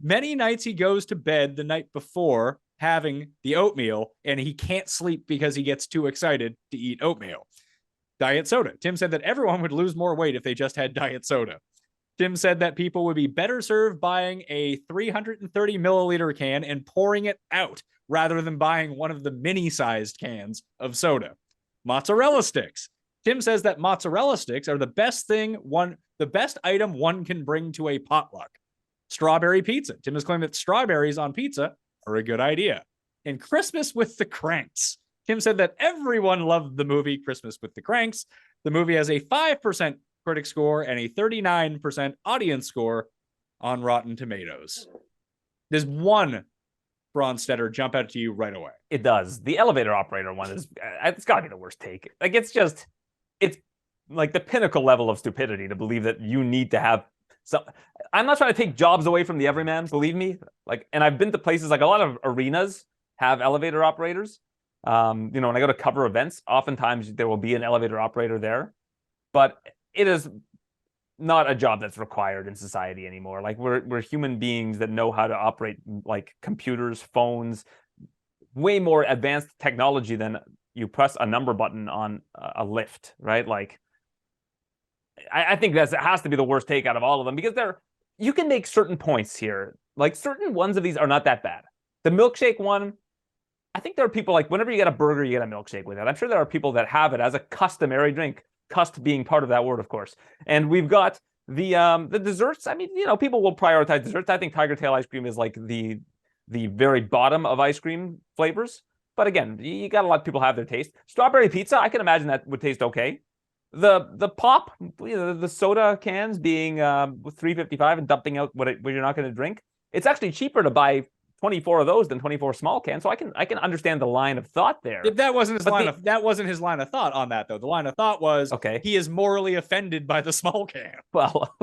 many nights he goes to bed the night before having the oatmeal, and he can't sleep because he gets too excited to eat oatmeal. Diet soda. Tim said that everyone would lose more weight if they just had diet soda. Tim said that people would be better served buying a 330 milliliter can and pouring it out rather than buying one of the mini-sized cans of soda. Mozzarella sticks. Tim says that mozzarella sticks are the best item one can bring to a potluck. Strawberry pizza. Tim has claimed that strawberries on pizza are a good idea. And Christmas with the Cranks. Tim said that everyone loved the movie Christmas with the Cranks. The movie has a 5% critic score and a 39% audience score on Rotten Tomatoes. There's one Bronsteter jump out to you right away. It does. The elevator operator one it's got to be the worst take. Like, it's like the pinnacle level of stupidity to believe that you need to have some. I'm not trying to take jobs away from the everyman, believe me. Like, and I've been to places, like a lot of arenas have elevator operators. When I go to cover events, oftentimes there will be an elevator operator there, but it is not a job that's required in society anymore. Like, we're human beings that know how to operate like computers, phones, way more advanced technology than you press a number button on a lift, right? Like, I think it has to be the worst take out of all of them, because you can make certain points here. Like, certain ones of these are not that bad. The milkshake one, I think there are people, like, whenever you get a burger, you get a milkshake with it. I'm sure there are people that have it as a customary drink. Cust being part of that word, of course. And we've got the desserts. I mean, people will prioritize desserts. I think Tiger Tail ice cream is like the very bottom of ice cream flavors. But again, you got a lot of people have their taste. Strawberry pizza, I can imagine that would taste okay. the pop, the soda cans being $3.55 and dumping out what you're not going to drink. It's actually cheaper to buy 24 of those than 24 small cans. So I can understand the line of thought there. That wasn't his line of thought on that though. The line of thought was he is morally offended by the small can. Well,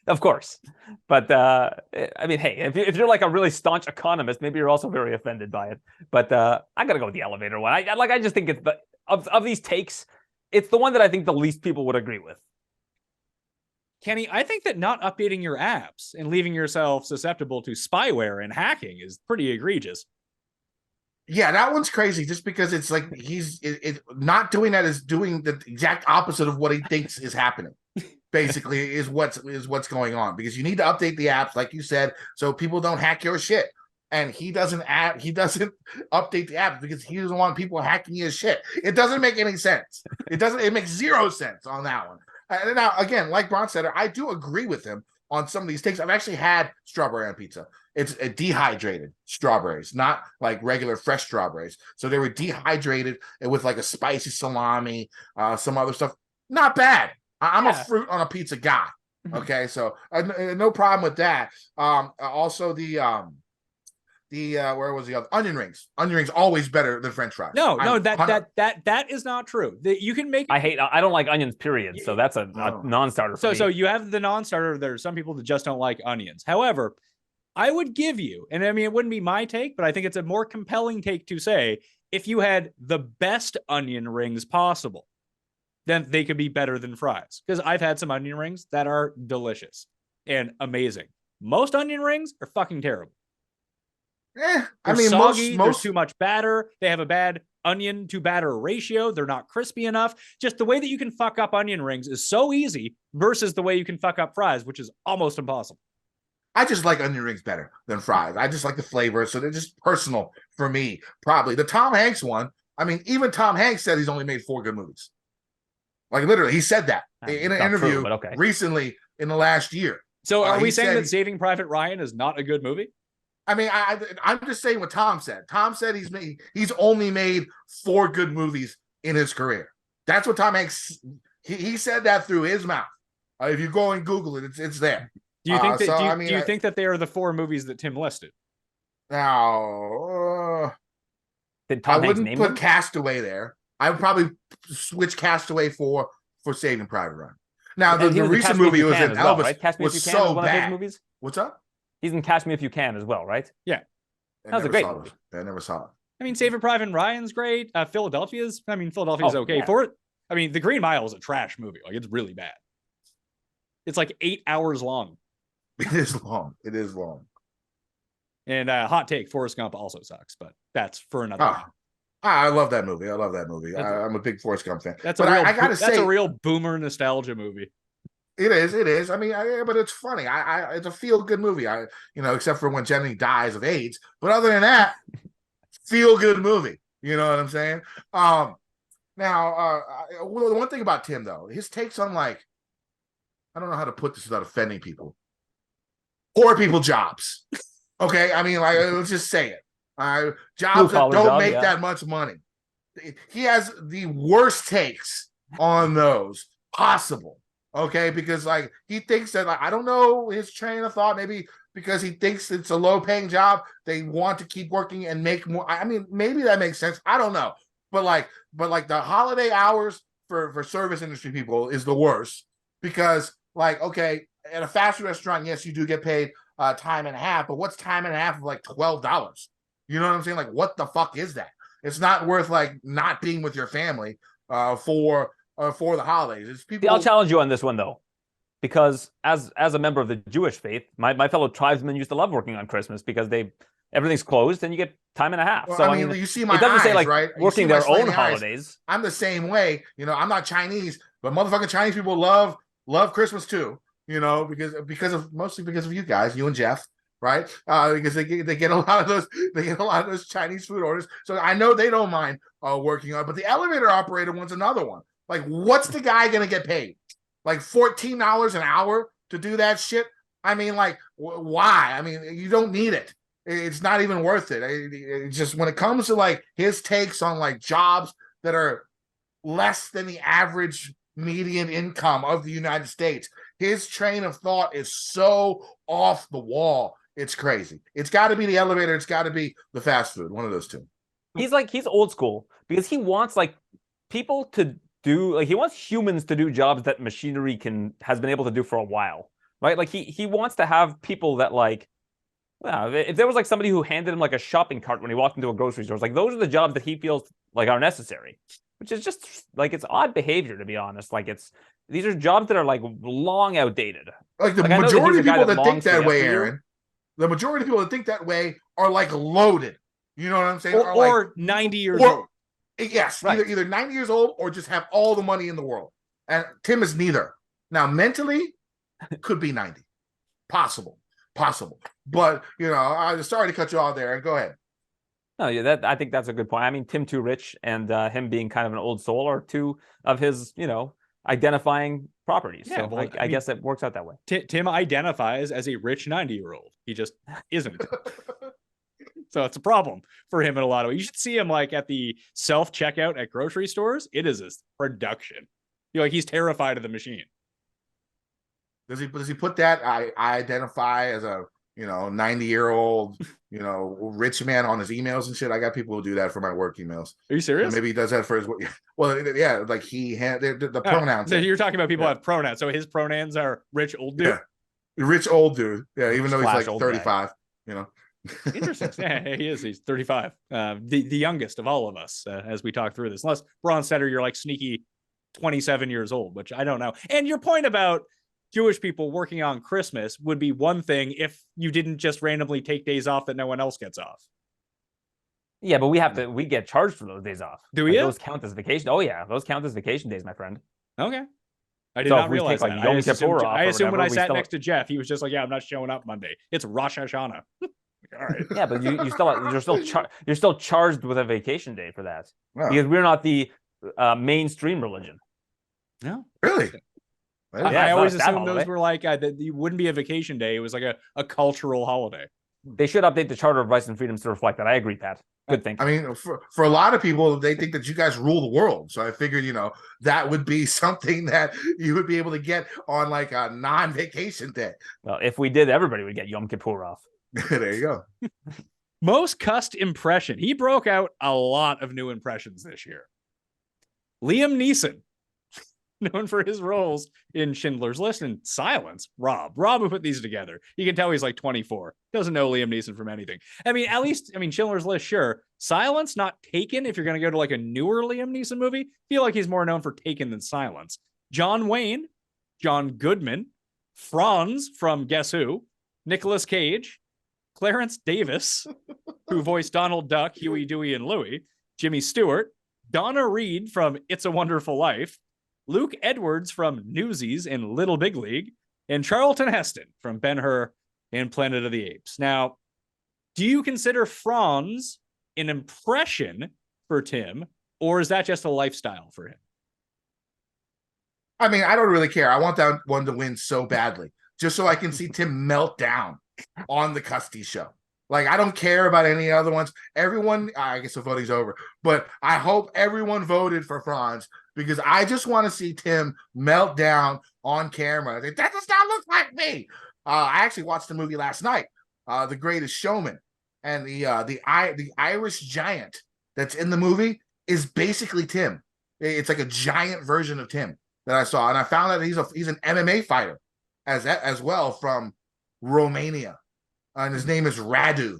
of course, but I mean, hey, if you're like a really staunch economist, maybe you're also very offended by it. But I gotta go with the elevator one. I just think it's of these takes, it's the one that I think the least people would agree with. Kenny, I think that not updating your apps and leaving yourself susceptible to spyware and hacking is pretty egregious. Yeah, that one's crazy just because it's like he's not doing that is doing the exact opposite of what he thinks is happening. Basically, is what's going on, because you need to update the apps, like you said, so people don't hack your shit. And he doesn't update the apps because he doesn't want people hacking his shit. It doesn't make any sense. It makes zero sense on that one. And now, again, like Bronsteter, I do agree with him on some of these takes. I've actually had strawberry on pizza. It's a dehydrated strawberries, not like regular fresh strawberries. So they were dehydrated and with like a spicy salami, some other stuff. Not bad. I'm a fruit on a pizza guy. Okay, so no problem with that. Also where was the other onion rings? Onion rings always better than French fries. No, that is not true. You can make. I don't like onions, period. So that's a non-starter. For me. So you have the non-starter. There are some people that just don't like onions. However, I would give you, and I mean, it wouldn't be my take, but I think it's a more compelling take to say, if you had the best onion rings possible, then they could be better than fries. Because I've had some onion rings that are delicious and amazing. Most onion rings are fucking terrible. I mean, soggy, most there's too much batter. They have a bad onion to batter ratio. They're not crispy enough. Just the way that you can fuck up onion rings is so easy versus the way you can fuck up fries, which is almost impossible. I just like onion rings better than fries. I just like the flavor, so they're just personal for me. Probably the Tom Hanks one. I mean, even Tom Hanks said he's only made 4 good movies. Like literally, he said that in an interview recently in the last year. So are we saying that Saving Private Ryan is not a good movie? I mean, I'm just saying what Tom said. Tom said he's only made 4 good movies in his career. That's what Tom Hanks. He said that through his mouth. If you go and Google it, it's there. Do you think that? Do you think that they are the 4 movies that Tim listed? Now, Did Tom I Hanks wouldn't name put them? Castaway there. I would probably switch Castaway for Saving Private Ryan. Now, the recent movie he was in, Elvis, was so bad. Movies? What's up? He's in Catch Me If You Can as well, right? Yeah. That was a great movie. I never saw it. I mean, Saving Private Ryan's great. Philadelphia's okay for it. I mean, The Green Mile is a trash movie. Like, it's really bad. It's like 8 hours long. It is long. And hot take, Forrest Gump also sucks, but that's for another time. I love that movie. I'm a big Forrest Gump fan. That's a real boomer nostalgia movie. It is. I mean, but it's funny. It's a feel-good movie. Except for when Jenny dies of AIDS. But other than that, feel-good movie. You know what I'm saying? Now, the one thing about Tim, though, his takes on, like, I don't know how to put this without offending people. Poor people jobs. Okay? I mean, like, let's just say it. Jobs that don't make that much money. He has the worst takes on those possible. Okay, because like he thinks that, like, I don't know his train of thought. Maybe because he thinks it's a low-paying job, they want to keep working and make more. I mean, maybe that makes sense. I don't know, but like the holiday hours for service industry people is the worst, because like, okay, at a fast food restaurant, yes, you do get paid time and a half, but what's time and a half of like $12? You know what I'm saying? Like, what the fuck is that? It's not worth like not being with your family for the holidays. It's people. I'll challenge you on this one though, because as a member of the Jewish faith, my fellow tribesmen used to love working on Christmas because everything's closed and you get time and a half. Well, so I mean, you see my it doesn't eyes, say like right? working their own holidays. I'm the same way. I'm not Chinese, but motherfucking Chinese people love Christmas too. Mostly because of you guys, you and Geoff. Right, because they get a lot of those Chinese food orders, so I know they don't mind working on it. But the elevator operator wants another one. Like, what's the guy gonna get paid? Like $14 an hour to do that shit? I mean, like, why? I mean, you don't need it. It's not even worth it. It's just when it comes to like his takes on like jobs that are less than the average median income of the United States. His train of thought is so off the wall. It's crazy. It's got to be the elevator. It's got to be the fast food. One of those two. He's old school because he wants like people to do he wants humans to do jobs that machinery has been able to do for a while, right? Like he wants to have people that like, well, if there was like somebody who handed him like a shopping cart when he walked into a grocery store, it's like those are the jobs that he feels like are necessary, which is just like it's odd behavior, to be honest. Like these are jobs that are like long outdated. Like the majority of people that think that way, Aaron, the majority of people that think that way are like loaded. You know what I'm saying? Or like, 90 years old. Yes, right. either 90 years old or just have all the money in the world. And Tim is neither. Now, mentally, could be 90. Possible. But, I'm sorry to cut you off there. Go ahead. No, yeah, I think that's a good point. I mean, Tim Too Rich and him being kind of an old soul are two of his, identifying properties. Yeah, so well, I guess it works out that way. Tim identifies as a rich 90-year-old. He just isn't. So it's a problem for him in a lot of ways. You should see him like at the self-checkout at grocery stores. It is a production. He's terrified of the machine. Does he put that I identify as a 90-year-old rich man on his emails and shit? I got people who do that for my work emails. Are you serious? And maybe he does that for his work. Well, yeah, like he had the pronouns. So you're talking about people who have pronouns. So his pronouns are rich old dude. Yeah, rich old dude. Yeah, even though he's like 35. Guy. Interesting. Yeah, he is. He's 35. The youngest of all of us as we talk through this. Unless Bronsteter, you're like sneaky 27 years old, which I don't know. And your point about Jewish people working on Christmas would be one thing if you didn't just randomly take days off that no one else gets off. Yeah, but we get charged for those days off. Do we? Those count as vacation. Oh yeah, those count as vacation days, my friend. Okay. I did not realize that. I assumed when I sat next to Geoff, he was just like, yeah, I'm not showing up Monday. It's Rosh Hashanah. All right. Yeah, but you're still charged with a vacation day for that because we're not the mainstream religion. No, really. I always assumed those were like that. It wouldn't be a vacation day. It was like a cultural holiday. They should update the Charter of Rights and Freedoms to reflect that. I agree, Pat. Good thing. I mean, for a lot of people, they think that you guys rule the world. So I figured, that would be something that you would be able to get on like a non-vacation day. Well, if we did, everybody would get Yom Kippur off. There you go. Most Cust impression. He broke out a lot of new impressions this year. Liam Neeson, known for his roles in Schindler's List and Silence. Rob who put these together. You can tell he's like 24. Doesn't know Liam Neeson from anything. Schindler's List, sure. Silence, not Taken. If you're going to go to like a newer Liam Neeson movie, feel like he's more known for Taken than Silence. John Wayne, John Goodman, Franz from Guess Who, Nicolas Cage, Clarence Davis, who voiced Donald Duck, Huey, Dewey, and Louie, Jimmy Stewart, Donna Reed from It's a Wonderful Life, Luke Edwards from Newsies and Little Big League, and Charlton Heston from Ben-Hur and Planet of the Apes. Now, do you consider Franz an impression for Tim, or is that just a lifestyle for him? I mean, I don't really care. I want that one to win so badly, just so I can see Tim melt down on the Custy show. Like, I don't care about any other ones. Everyone, I guess the voting's over, but I hope everyone voted for Franz because I just want to see Tim melt down on camera. That does not look like me. I actually watched the movie last night, The Greatest Showman, and the Irish giant that's in the movie is basically Tim. It's like a giant version of Tim that I saw, and I found out he's an MMA fighter as well from Romania, and his name is Radu.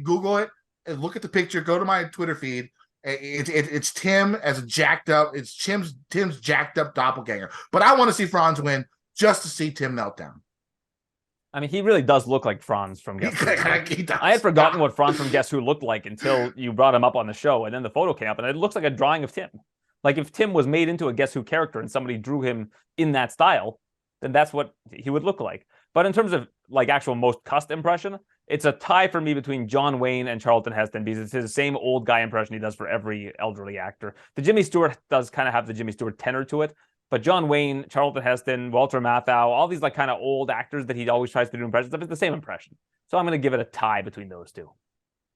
Google it and look at the picture. Go to my Twitter feed. It's Tim as a jacked up. It's Tim's jacked up doppelganger. But I want to see Franz win just to see Tim melt down. I mean, he really does look like Franz from Guess Who. I had forgotten what Franz from Guess Who looked like until you brought him up on the show, and then the photo came up, and it looks like a drawing of Tim. Like if Tim was made into a Guess Who character and somebody drew him in that style, then that's what he would look like. But in terms of like actual most Cust impression, it's a tie for me between John Wayne and Charlton Heston because it's his same old guy impression he does for every elderly actor. The Jimmy Stewart does kind of have the Jimmy Stewart tenor to it, but John Wayne, Charlton Heston, Walter Matthau, all these like kind of old actors that he always tries to do impressions of, it's the same impression. So I'm going to give it a tie between those two.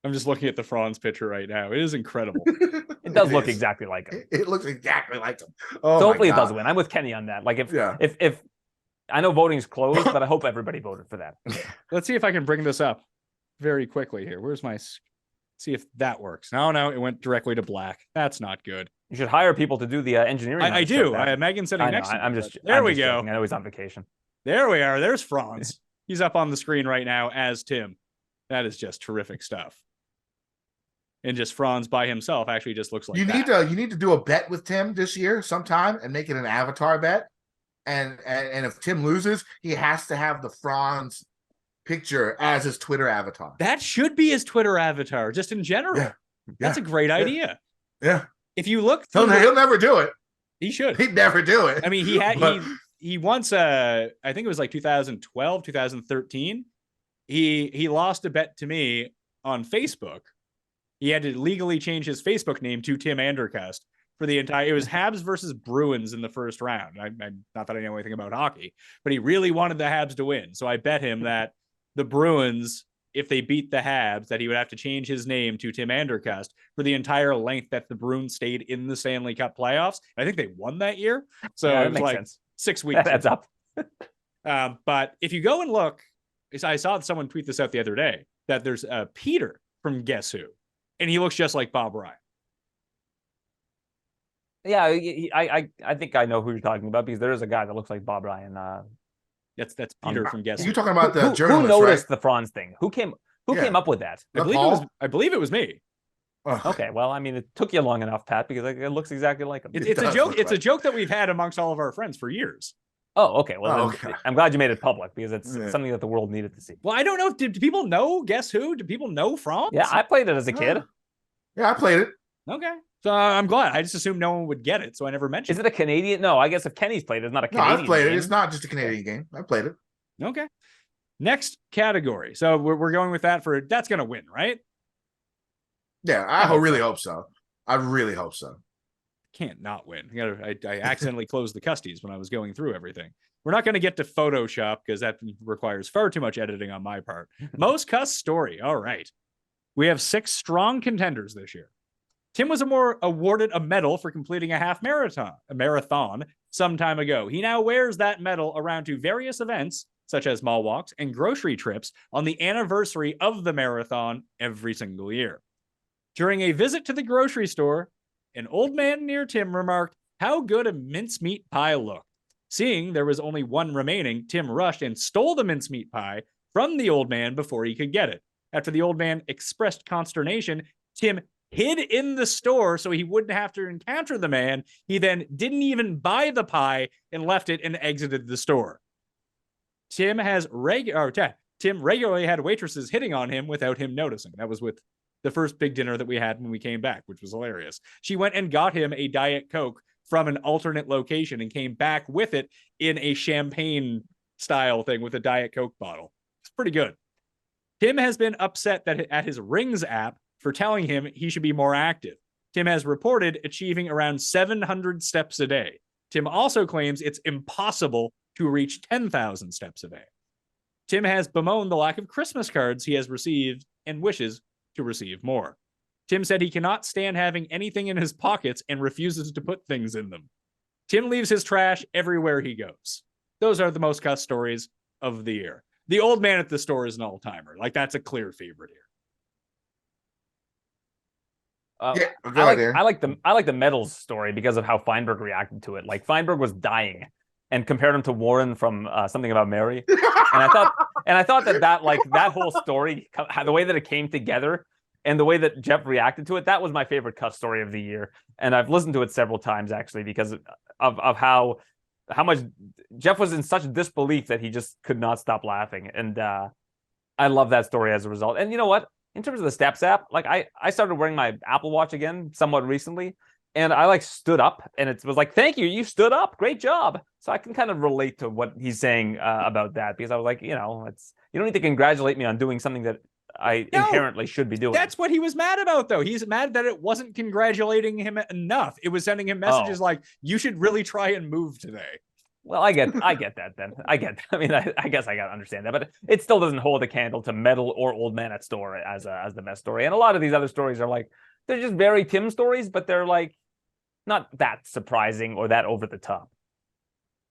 I'm just looking at the Franz picture right now. It is incredible. It does look exactly like him. It looks exactly like him. Oh, So hopefully my it does God. win. I'm with Kenny on that. Like Yeah. if I know voting's closed, but I hope everybody voted for that. Let's see if I can bring this up very quickly here. Where's my... See if that works. No, it went directly to black. That's not good. You should hire people to do the engineering. I do. Megan's sitting next to me. I'm just. There I'm we just go. joking. I know he's on vacation. There we are. There's Franz. He's up on the screen right now as Tim. That is just terrific stuff. And just Franz by himself actually just looks like You that. need to do a bet with Tim this year sometime and make it an avatar bet. And if Tim loses, he has to have the Franz picture as his Twitter avatar. That should be his Twitter avatar, just in general. Yeah. That's a great idea. Yeah. If you look He'll never do it. he should. He'd never do it. I mean, he had But- he once I think it was like 2012, 2013. He lost a bet to me on Facebook. He had to legally change his Facebook name to Tim Andercursed for the entire. It was Habs versus Bruins in the first round. I not that I know anything about hockey, but he really wanted the Habs to win. So I bet him that the Bruins, if they beat the Habs, that he would have to change his name to Tim Andercursed for the entire length that the Bruins stayed in the Stanley Cup playoffs. I think they won that year. So Yeah, it that was makes like sense. 6 weeks. That adds up. But if you go and look, I saw someone tweet this out the other day that there's Peter from Guess Who, and he looks just like Bob Ryan. Yeah, I think I know who you're talking about because there is a guy that looks like Bob Ryan. That's Peter from Guess Who. You're talking about the Who journalist, noticed right? the Franz thing? Who came up with that? I believe it was me. Oh. Okay, well, I mean, it took you long enough, Pat, because it looks exactly like him. It's a does joke. look It's a like- joke that we've had amongst all of our friends for years. Oh, okay. Well, Oh, then okay. I'm glad you made it public because it's Yeah. something that the world needed to see. Well, I don't know. Do people know Guess Who? Do people know Franz? Yeah, I played it as a kid. Yeah, I played it. Okay. So I'm glad. I just assumed no one would get it, so I never mentioned Is it a Canadian? No, I guess if Kenny's played it, it's not a No, Canadian I've played game. it. It's not just a Canadian game. I played it. it. Okay. Next category. So we're going with that for that's going to win, right? Yeah, I really hope so. I really hope so. Can't not win. I accidentally closed the Custies when I was going through everything. We're not going to get to Photoshop because that requires far too much editing on my part. Most Cust story. All right. We have 6 strong contenders this year. Tim was awarded a medal for completing a marathon some time ago. He now wears that medal around to various events, such as mall walks and grocery trips on the anniversary of the marathon every single year. During a visit to the grocery store, an old man near Tim remarked how good a mincemeat pie looked. Seeing there was only one remaining, Tim rushed and stole the mincemeat pie from the old man before he could get it. After the old man expressed consternation, Tim hid in the store so he wouldn't have to encounter the man. He then didn't even buy the pie and left it and exited the store. Tim regularly had waitresses hitting on him without him noticing. That was with the first big dinner that we had when we came back, which was hilarious. She went and got him a Diet Coke from an alternate location and came back with it in a champagne style thing with a Diet Coke bottle. It's pretty good. Tim has been upset that at his Rings app for telling him he should be more active. Tim has reported achieving around 700 steps a day. Tim also claims it's impossible to reach 10,000 steps a day. Tim has bemoaned the lack of Christmas cards he has received and wishes to receive more. Tim said he cannot stand having anything in his pockets and refuses to put things in them. Tim leaves his trash everywhere he goes. Those are the most Cust stories of the year. The old man at the store is an all-timer. Like, that's a clear favorite here. Yeah, go ahead, Aaron. I like the medals story because of how Feinberg reacted to it. Like Feinberg was dying and compared him to Warren from Something About Mary. And I thought that whole story, the way that it came together and the way that Geoff reacted to it, that was my favorite Cust story of the year. And I've listened to it several times actually because of how much Geoff was in such disbelief that he just could not stop laughing. And I love that story as a result. And you know what? In terms of the Steps app, like I started wearing my Apple Watch again somewhat recently, and I like stood up, and it was like, "Thank you, you stood up, great job." So I can kind of relate to what he's saying about that because I was like, you know, you don't need to congratulate me on doing something that I inherently should be doing. That's what he was mad about, though. He's mad that it wasn't congratulating him enough. It was sending him messages like, "You should really try and move today." Well, I get that then. I mean, I guess I got to understand that, but it still doesn't hold a candle to Metal or Old Man at Store as the best story. And a lot of these other stories are like, they're just very Tim stories, but they're like not that surprising or that over the top.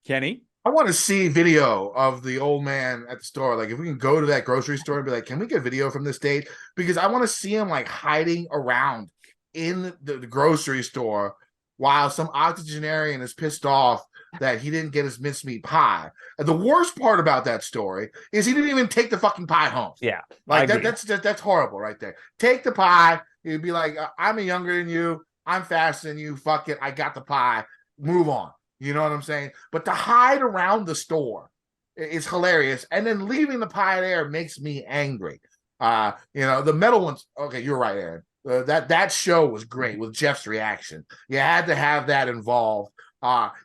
Kenny? I want to see video of the old man at the store. Like, if we can go to that grocery store and be like, can we get video from this date? Because I want to see him like hiding around in the grocery store while some octogenarian is pissed off that he didn't get his mincemeat pie. And the worst part about that story is he didn't even take the fucking pie home. Yeah. Like that's horrible right there. Take the pie. He'd be like, I'm younger than you. I'm faster than you. Fuck it. I got the pie. Move on. You know what I'm saying? But to hide around the store is hilarious. And then leaving the pie there makes me angry. The metal ones. Okay, you're right, Aaron. That show was great with Geoff's reaction. You had to have that involved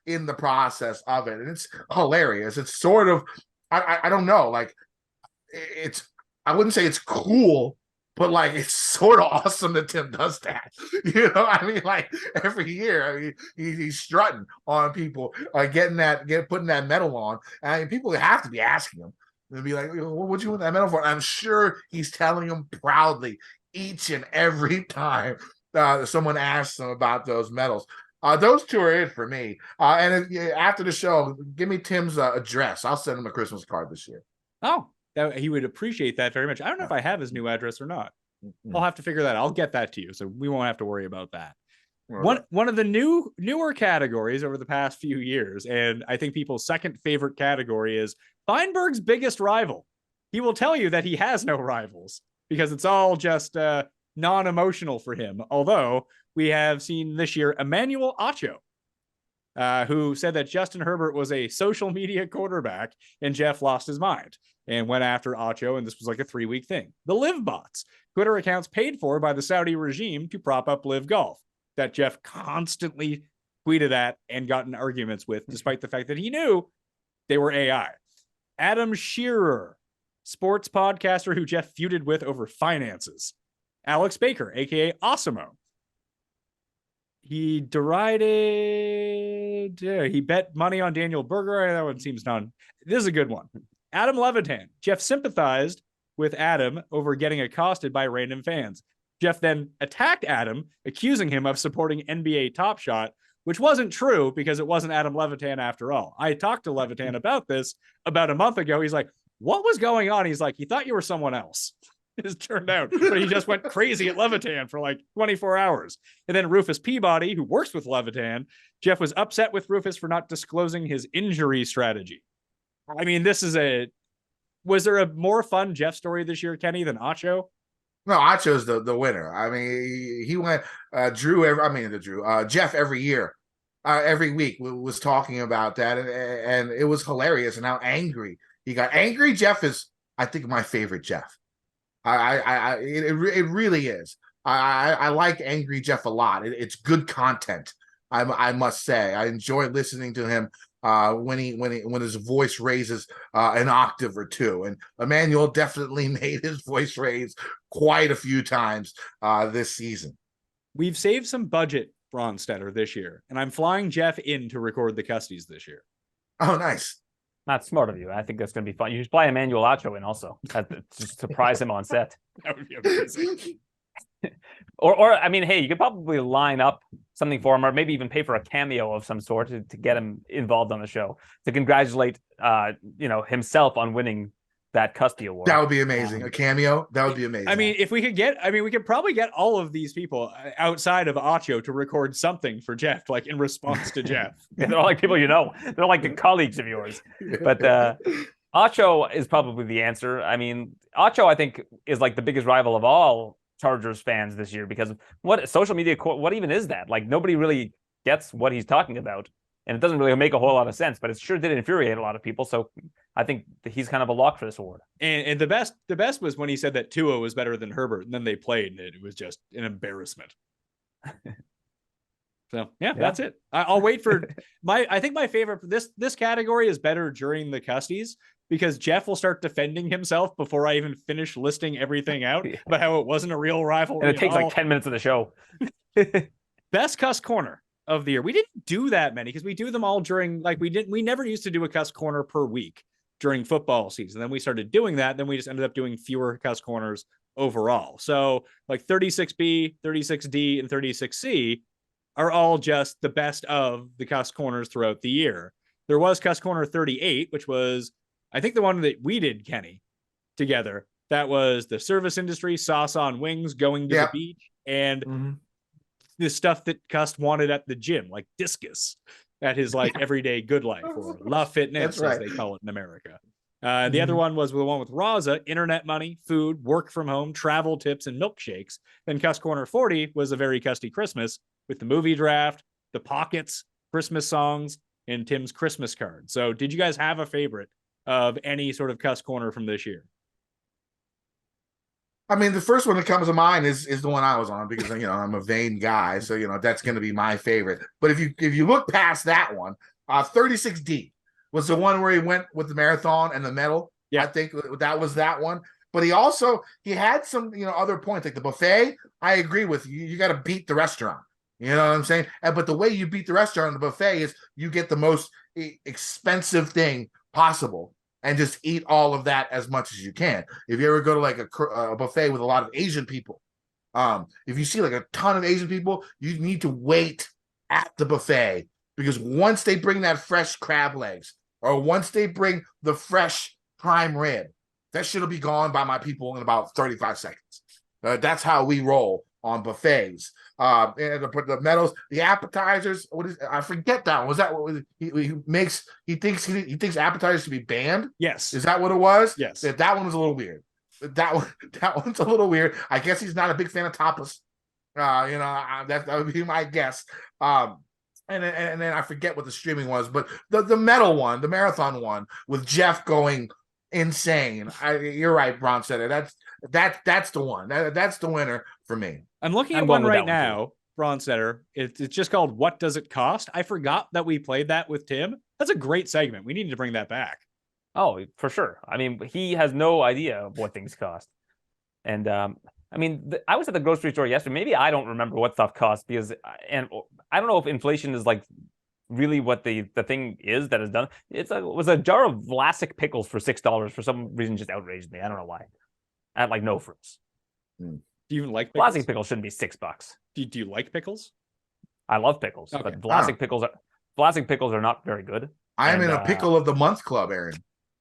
in the process of it, and it's hilarious. It's sort of I don't know, like I wouldn't say it's cool, but like it's sort of awesome that Tim does that. I mean, like every year, I mean, he's strutting on people, putting that medal on. I mean, people have to be asking him. They'll be like, "What'd you want that medal for?" And I'm sure he's telling them proudly each and every time someone asks him about those medals. Those two are it for me. After the show, give me Tim's address. I'll send him a Christmas card this year. Oh, he would appreciate that very much. I don't know if I have his new address or not. I'll have to figure that out. I'll get that to you, so we won't have to worry about that. Right. One of the newer categories over the past few years, and I think people's second favorite category, is Feinberg's biggest rival. He will tell you that he has no rivals because it's all just non-emotional for him. Although we have seen this year Emmanuel Acho, who said that Justin Herbert was a social media quarterback, and Geoff lost his mind and went after Acho, and this was like a 3-week thing. The Live Bots, Twitter accounts paid for by the Saudi regime to prop up Live Golf, that Geoff constantly tweeted at and got in arguments with, despite the fact that he knew they were AI. Adam Shearer, sports podcaster who Geoff feuded with over finances. Alex Baker, aka Osimo. He he bet money on Daniel Berger. That one seems this is a good one. Adam Levitan. Geoff sympathized with Adam over getting accosted by random fans. Geoff then attacked Adam, accusing him of supporting NBA Top Shot, which wasn't true because it wasn't Adam Levitan after all. I talked to Levitan about this about a month ago. He's like, what was going on? He's like, he thought you were someone else. It turned out, but he just went crazy at Levitan for like 24 hours. And then Rufus Peabody, who works with Levitan, Geoff was upset with Rufus for not disclosing his injury strategy. I mean, was there a more fun Geoff story this year, Kenny, than Acho? No, Acho's the winner. I mean, he went Geoff every year, every week was talking about that, and it was hilarious and how angry he got. Angry Geoff is, I think, my favorite Geoff. It really is. I like Angry Geoff a lot. It's good content. I must say, I enjoy listening to him when his voice raises an octave or two. And Emmanuel definitely made his voice raise quite a few times this season. We've saved some budget, Bronsteter, this year, and I'm flying Geoff in to record the Custies this year. Oh, nice. Not smart of you. I think that's going to be fun. You should fly Emmanuel Acho in also. Just surprise him on set. That would be amazing. or I mean, hey, you could probably line up something for him, or maybe even pay for a cameo of some sort to get him involved on the show to congratulate, himself on winning that Custy Award. That would be amazing. A cameo. That would be amazing. I mean, we could probably get all of these people outside of Acho to record something for Geoff, like in response to Geoff. Yeah, they're all like people they're like colleagues of yours. But Acho is probably the answer. I mean, Acho, I think, is like the biggest rival of all Chargers fans this year, because what social media, what even is that? Like, nobody really gets what he's talking about, and it doesn't really make a whole lot of sense, but it sure did infuriate a lot of people. So I think he's kind of a lock for this award. And the best was when he said that Tua was better than Herbert, and then they played, and it was just an embarrassment. So yeah, that's it. I'll wait for I think my favorite this category is better during the Custies, because Geoff will start defending himself before I even finish listing everything out about how it wasn't a real rivalry. And it takes like 10 minutes of the show. Best Cust Corner. of the year. We didn't do that many because we do them all during, like, we never used to do a Cust corner per week during football season. Then we started doing that. Then we just ended up doing fewer Cust corners overall. So like 36B, 36D, and 36C are all just the best of the Cust corners throughout the year. There was Cust corner 38, which was, I think, the one that we did, Kenny, together. That was the service industry, sauce on wings, going to the beach, and the stuff that Cust wanted at the gym, like discus at his like everyday good life, or La Fitness, as they call it in America. The other one was the one with Raza, internet money, food, work from home, travel tips, and milkshakes. Then Cust Corner 40 was a very Custy Christmas with the movie draft, the pockets, Christmas songs, and Tim's Christmas card. So did you guys have a favorite of any sort of Cust Corner from this year? I mean, the first one that comes to mind is the one I was on, because, you know, I'm a vain guy, so, you know, that's going to be my favorite. But if you look past that one, 36D was the one where he went with the marathon and the medal. Yeah, I think that was that one. But he had some, you know, other points, like the buffet. I agree with you. You got to beat the restaurant. You know what I'm saying? But the way you beat the restaurant and the buffet is you get the most expensive thing possible and just eat all of that as much as you can. If you ever go to like a buffet with a lot of Asian people, if you see like a ton of Asian people, you need to wait at the buffet, because once they bring that fresh crab legs, or once they bring the fresh prime rib, that shit will be gone by my people in about 35 seconds. That's how we roll on buffets. And the medals, the appetizers. I forget that one. Was that what was he thinks appetizers should be banned? Yes. Is that what it was? Yes. That one was a little weird. That one's a little weird. I guess he's not a big fan of tapas. You know, that would be my guess. And then I forget what the streaming was, but the medal one, the marathon one, with Geoff going insane. You're right, Bronsteter. That's the one. That's the winner for me. I'm looking at one right now, Bronsteter. It's just called "What Does It Cost?" I forgot that we played that with Tim. That's a great segment. We need to bring that back. Oh, for sure. I mean, he has no idea what things cost. And I mean, I was at the grocery store yesterday. Maybe I don't remember what stuff costs, because I don't know if inflation is like really what the thing is that is done. It was a jar of Vlasic pickles for $6 for some reason. Just outraged me. I don't know why. At like no fruits. Do you even like pickles? Vlasic pickles shouldn't be $6. Do you like pickles? I love pickles, okay. But Vlasic pickles are not very good. I am in a pickle of the month club, Aaron.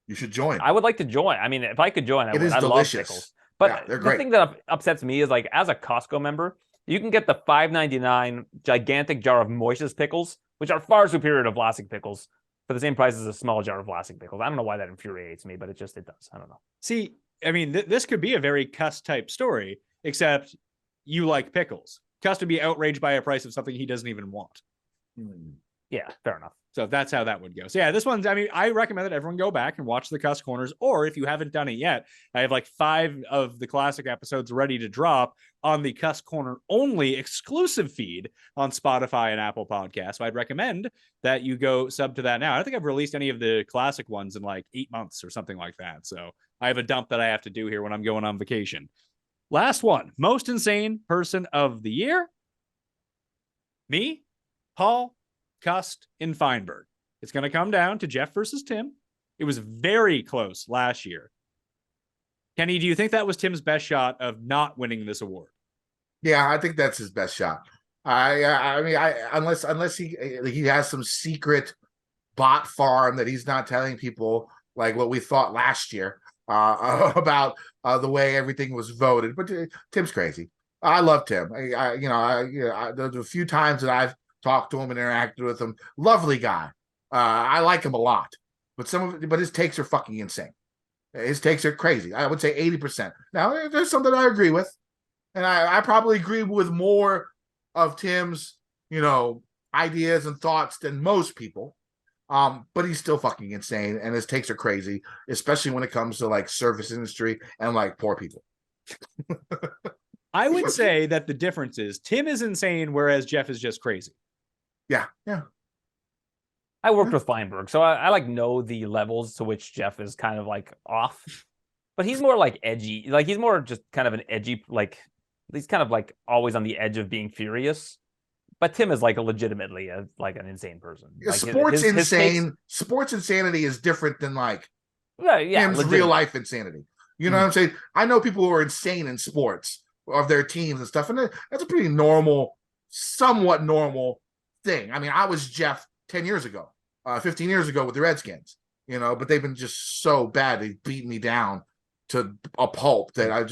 You should join. I would like to join. I mean, if I could join, I would. I love pickles. But the thing that upsets me is, like, as a Costco member, you can get the $5.99 gigantic jar of Moish's pickles, which are far superior to Vlasic pickles, for the same price as a small jar of Vlasic pickles. I don't know why that infuriates me, but it does. I don't know. See, I mean, this could be a very Cust type story, except you like pickles. Cust would be outraged by a price of something he doesn't even want. Yeah, fair enough. So that's how that would go. So yeah, this one's, I mean, I recommend that everyone go back and watch the Cust Corners, or if you haven't done it yet, I have like 5 of the classic episodes ready to drop on the Cust Corner only exclusive feed on Spotify and Apple Podcasts. So I'd recommend that you go sub to that now. I don't think I've released any of the classic ones in like 8 months or something like that. So I have a dump that I have to do here when I'm going on vacation. Last one, most insane person of the year. Me, Paul, Cust, and Feinberg. It's going to come down to Geoff versus Tim. It was very close last year. Kenny, do you think that was Tim's best shot of not winning this award? Yeah, I think that's his best shot. I mean, unless he has some secret bot farm that he's not telling people, like what we thought last year about the way everything was voted. But Tim's crazy. I love Tim. There's a few times that I've talked to him and interacted with him. Lovely guy. I like him a lot. But his takes are fucking insane. His takes are crazy. I would say 80%. Now, there's something I agree with. And I probably agree with more of Tim's, ideas and thoughts than most people. But he's still fucking insane, and his takes are crazy, especially when it comes to like service industry and like poor people. I would say that the difference is Tim is insane, whereas Geoff is just crazy. Yeah. I worked with Feinberg, so I like know the levels to which Geoff is kind of like off, but he's more like edgy. Like he's more just kind of an edgy, like he's kind of like always on the edge of being furious. But Tim is like legitimately like an insane person. Yeah, Like sports his insane. takes- Sports insanity is different than like yeah, Tim's legitimate. real life insanity. You know what I'm saying? I know people who are insane in sports of their teams and stuff, and that's a pretty normal, somewhat normal thing. I mean, I was Geoff 10 years ago, 15 years ago with the Redskins, but they've been just so bad. They've beaten me down to a pulp that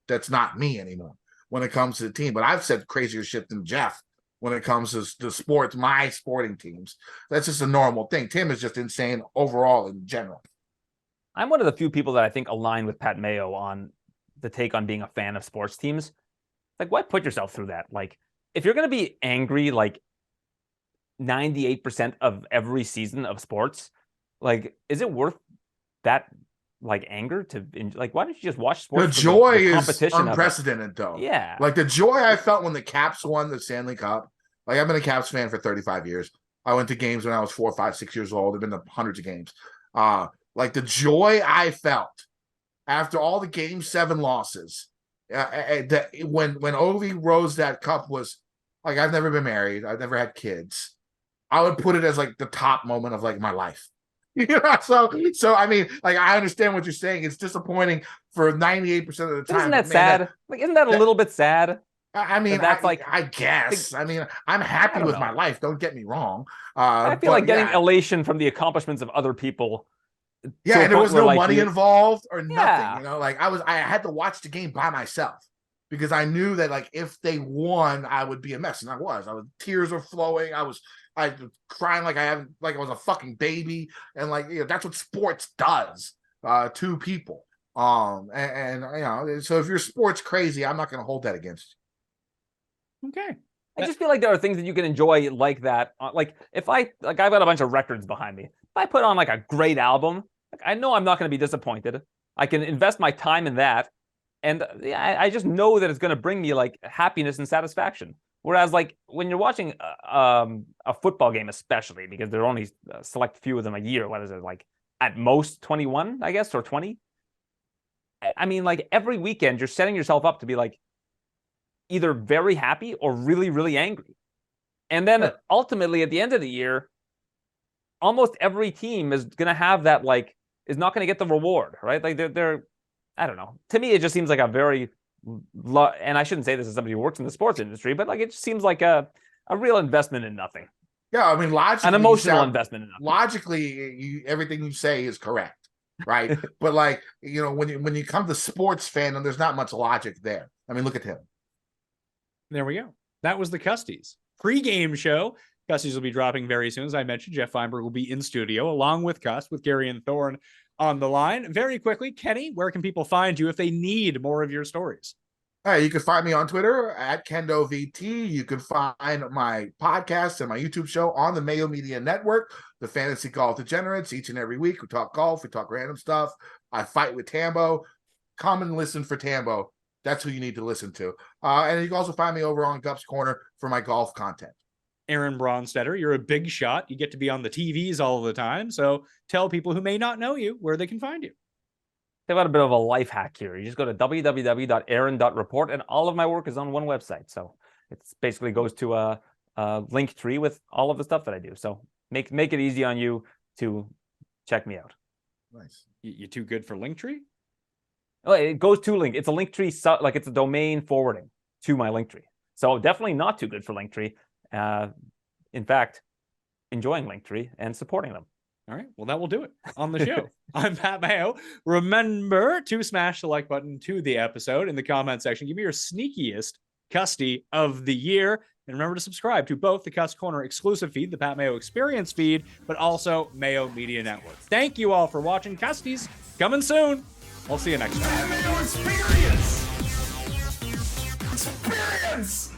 that's not me anymore when it comes to the team. But I've said crazier shit than Geoff when it comes to sports, my sporting teams. That's just a normal thing. Tim is just insane overall in general. I'm one of the few people that I think align with Pat Mayo on the take on being a fan of sports teams. Like, why put yourself through that? Like, if you're going to be angry, like 98% of every season of sports, like, is it worth that, like, anger to, like, why don't you just watch sports? The joy the is competition unprecedented, though. Yeah. Like, the joy I felt when the Caps won the Stanley Cup. Like, I've been a Caps fan for 35 years. I went to games when I was 4, 5, 6 years old. I've been to hundreds of games. Like, the joy I felt after all the Game 7 losses, when Ovi rose that cup was like, I've never been married. I've never had kids. I would put it as like the top moment of like my life. So I mean, like, I understand what you're saying. It's disappointing for 98% of the time. Isn't that sad? Isn't that a little bit sad? I mean, that's like, I guess. I mean, I'm happy with my life. Don't get me wrong. I feel like getting elation from the accomplishments of other people. Yeah, and there was no money involved or nothing. Yeah. Like I had to watch the game by myself because I knew that like if they won, I would be a mess, and I was. Tears were flowing. I was crying like I was a fucking baby, and like that's what sports does to people. And so if you're sports crazy, I'm not going to hold that against you. Okay. I just feel like there are things that you can enjoy like that. Like if I've got a bunch of records behind me. If I put on like a great album, like, I know I'm not going to be disappointed. I can invest my time in that. And I just know that it's going to bring me like happiness and satisfaction. Whereas like when you're watching a football game, especially because there are only a select few of them a year, what is it, like at most 21, I guess, or 20? I mean, like every weekend you're setting yourself up to be like either very happy or really, really angry. And then ultimately at the end of the year, almost every team is going to have that, like, is not going to get the reward, right? Like they're, I don't know. To me, it just seems like a very, and I shouldn't say this as somebody who works in the sports industry, but like it just seems like a real investment in nothing. Yeah, I mean, logically, an emotional investment in nothing. Logically, everything you say is correct, right? But like, when you come to sports fandom, there's not much logic there. I mean, look at him. There we go. That was the Custies pre-game show. Custies will be dropping very soon. As I mentioned, Geoff Feinberg will be in studio along with Cust, with Gary and Thorne on the line. Very quickly, Kenny, where can people find you if they need more of your stories? You can find me on Twitter at KendoVT. You can find my podcast and my YouTube show on the Mayo Media Network, the Fantasy Golf Degenerates. Each and every week, we talk golf, we talk random stuff. I fight with Tambo. Come and listen for Tambo. That's who you need to listen to. And you can also find me over on Gup's Corner for my golf content. Aaron Bronsteter, you're a big shot. You get to be on the TVs all the time. So tell people who may not know you where they can find you. They've got a bit of a life hack here. You just go to www.aaron.report, and all of my work is on one website. So it basically goes to a link tree with all of the stuff that I do. So make it easy on you to check me out. Nice. You too good for Linktree? Oh, it goes to link. It's a Linktree, like it's a domain forwarding to my Linktree. So definitely not too good for Linktree. In fact, enjoying Linktree and supporting them. All right. Well, that will do it on the show. I'm Pat Mayo. Remember to smash the like button to the episode in the comment section. Give me your sneakiest Custy of the year. And remember to subscribe to both the Cust Corner exclusive feed, the Pat Mayo Experience feed, but also Mayo Media Network. Thank you all for watching. Custies coming soon. I'll see you next time. Pat Mayo Experience! Experience!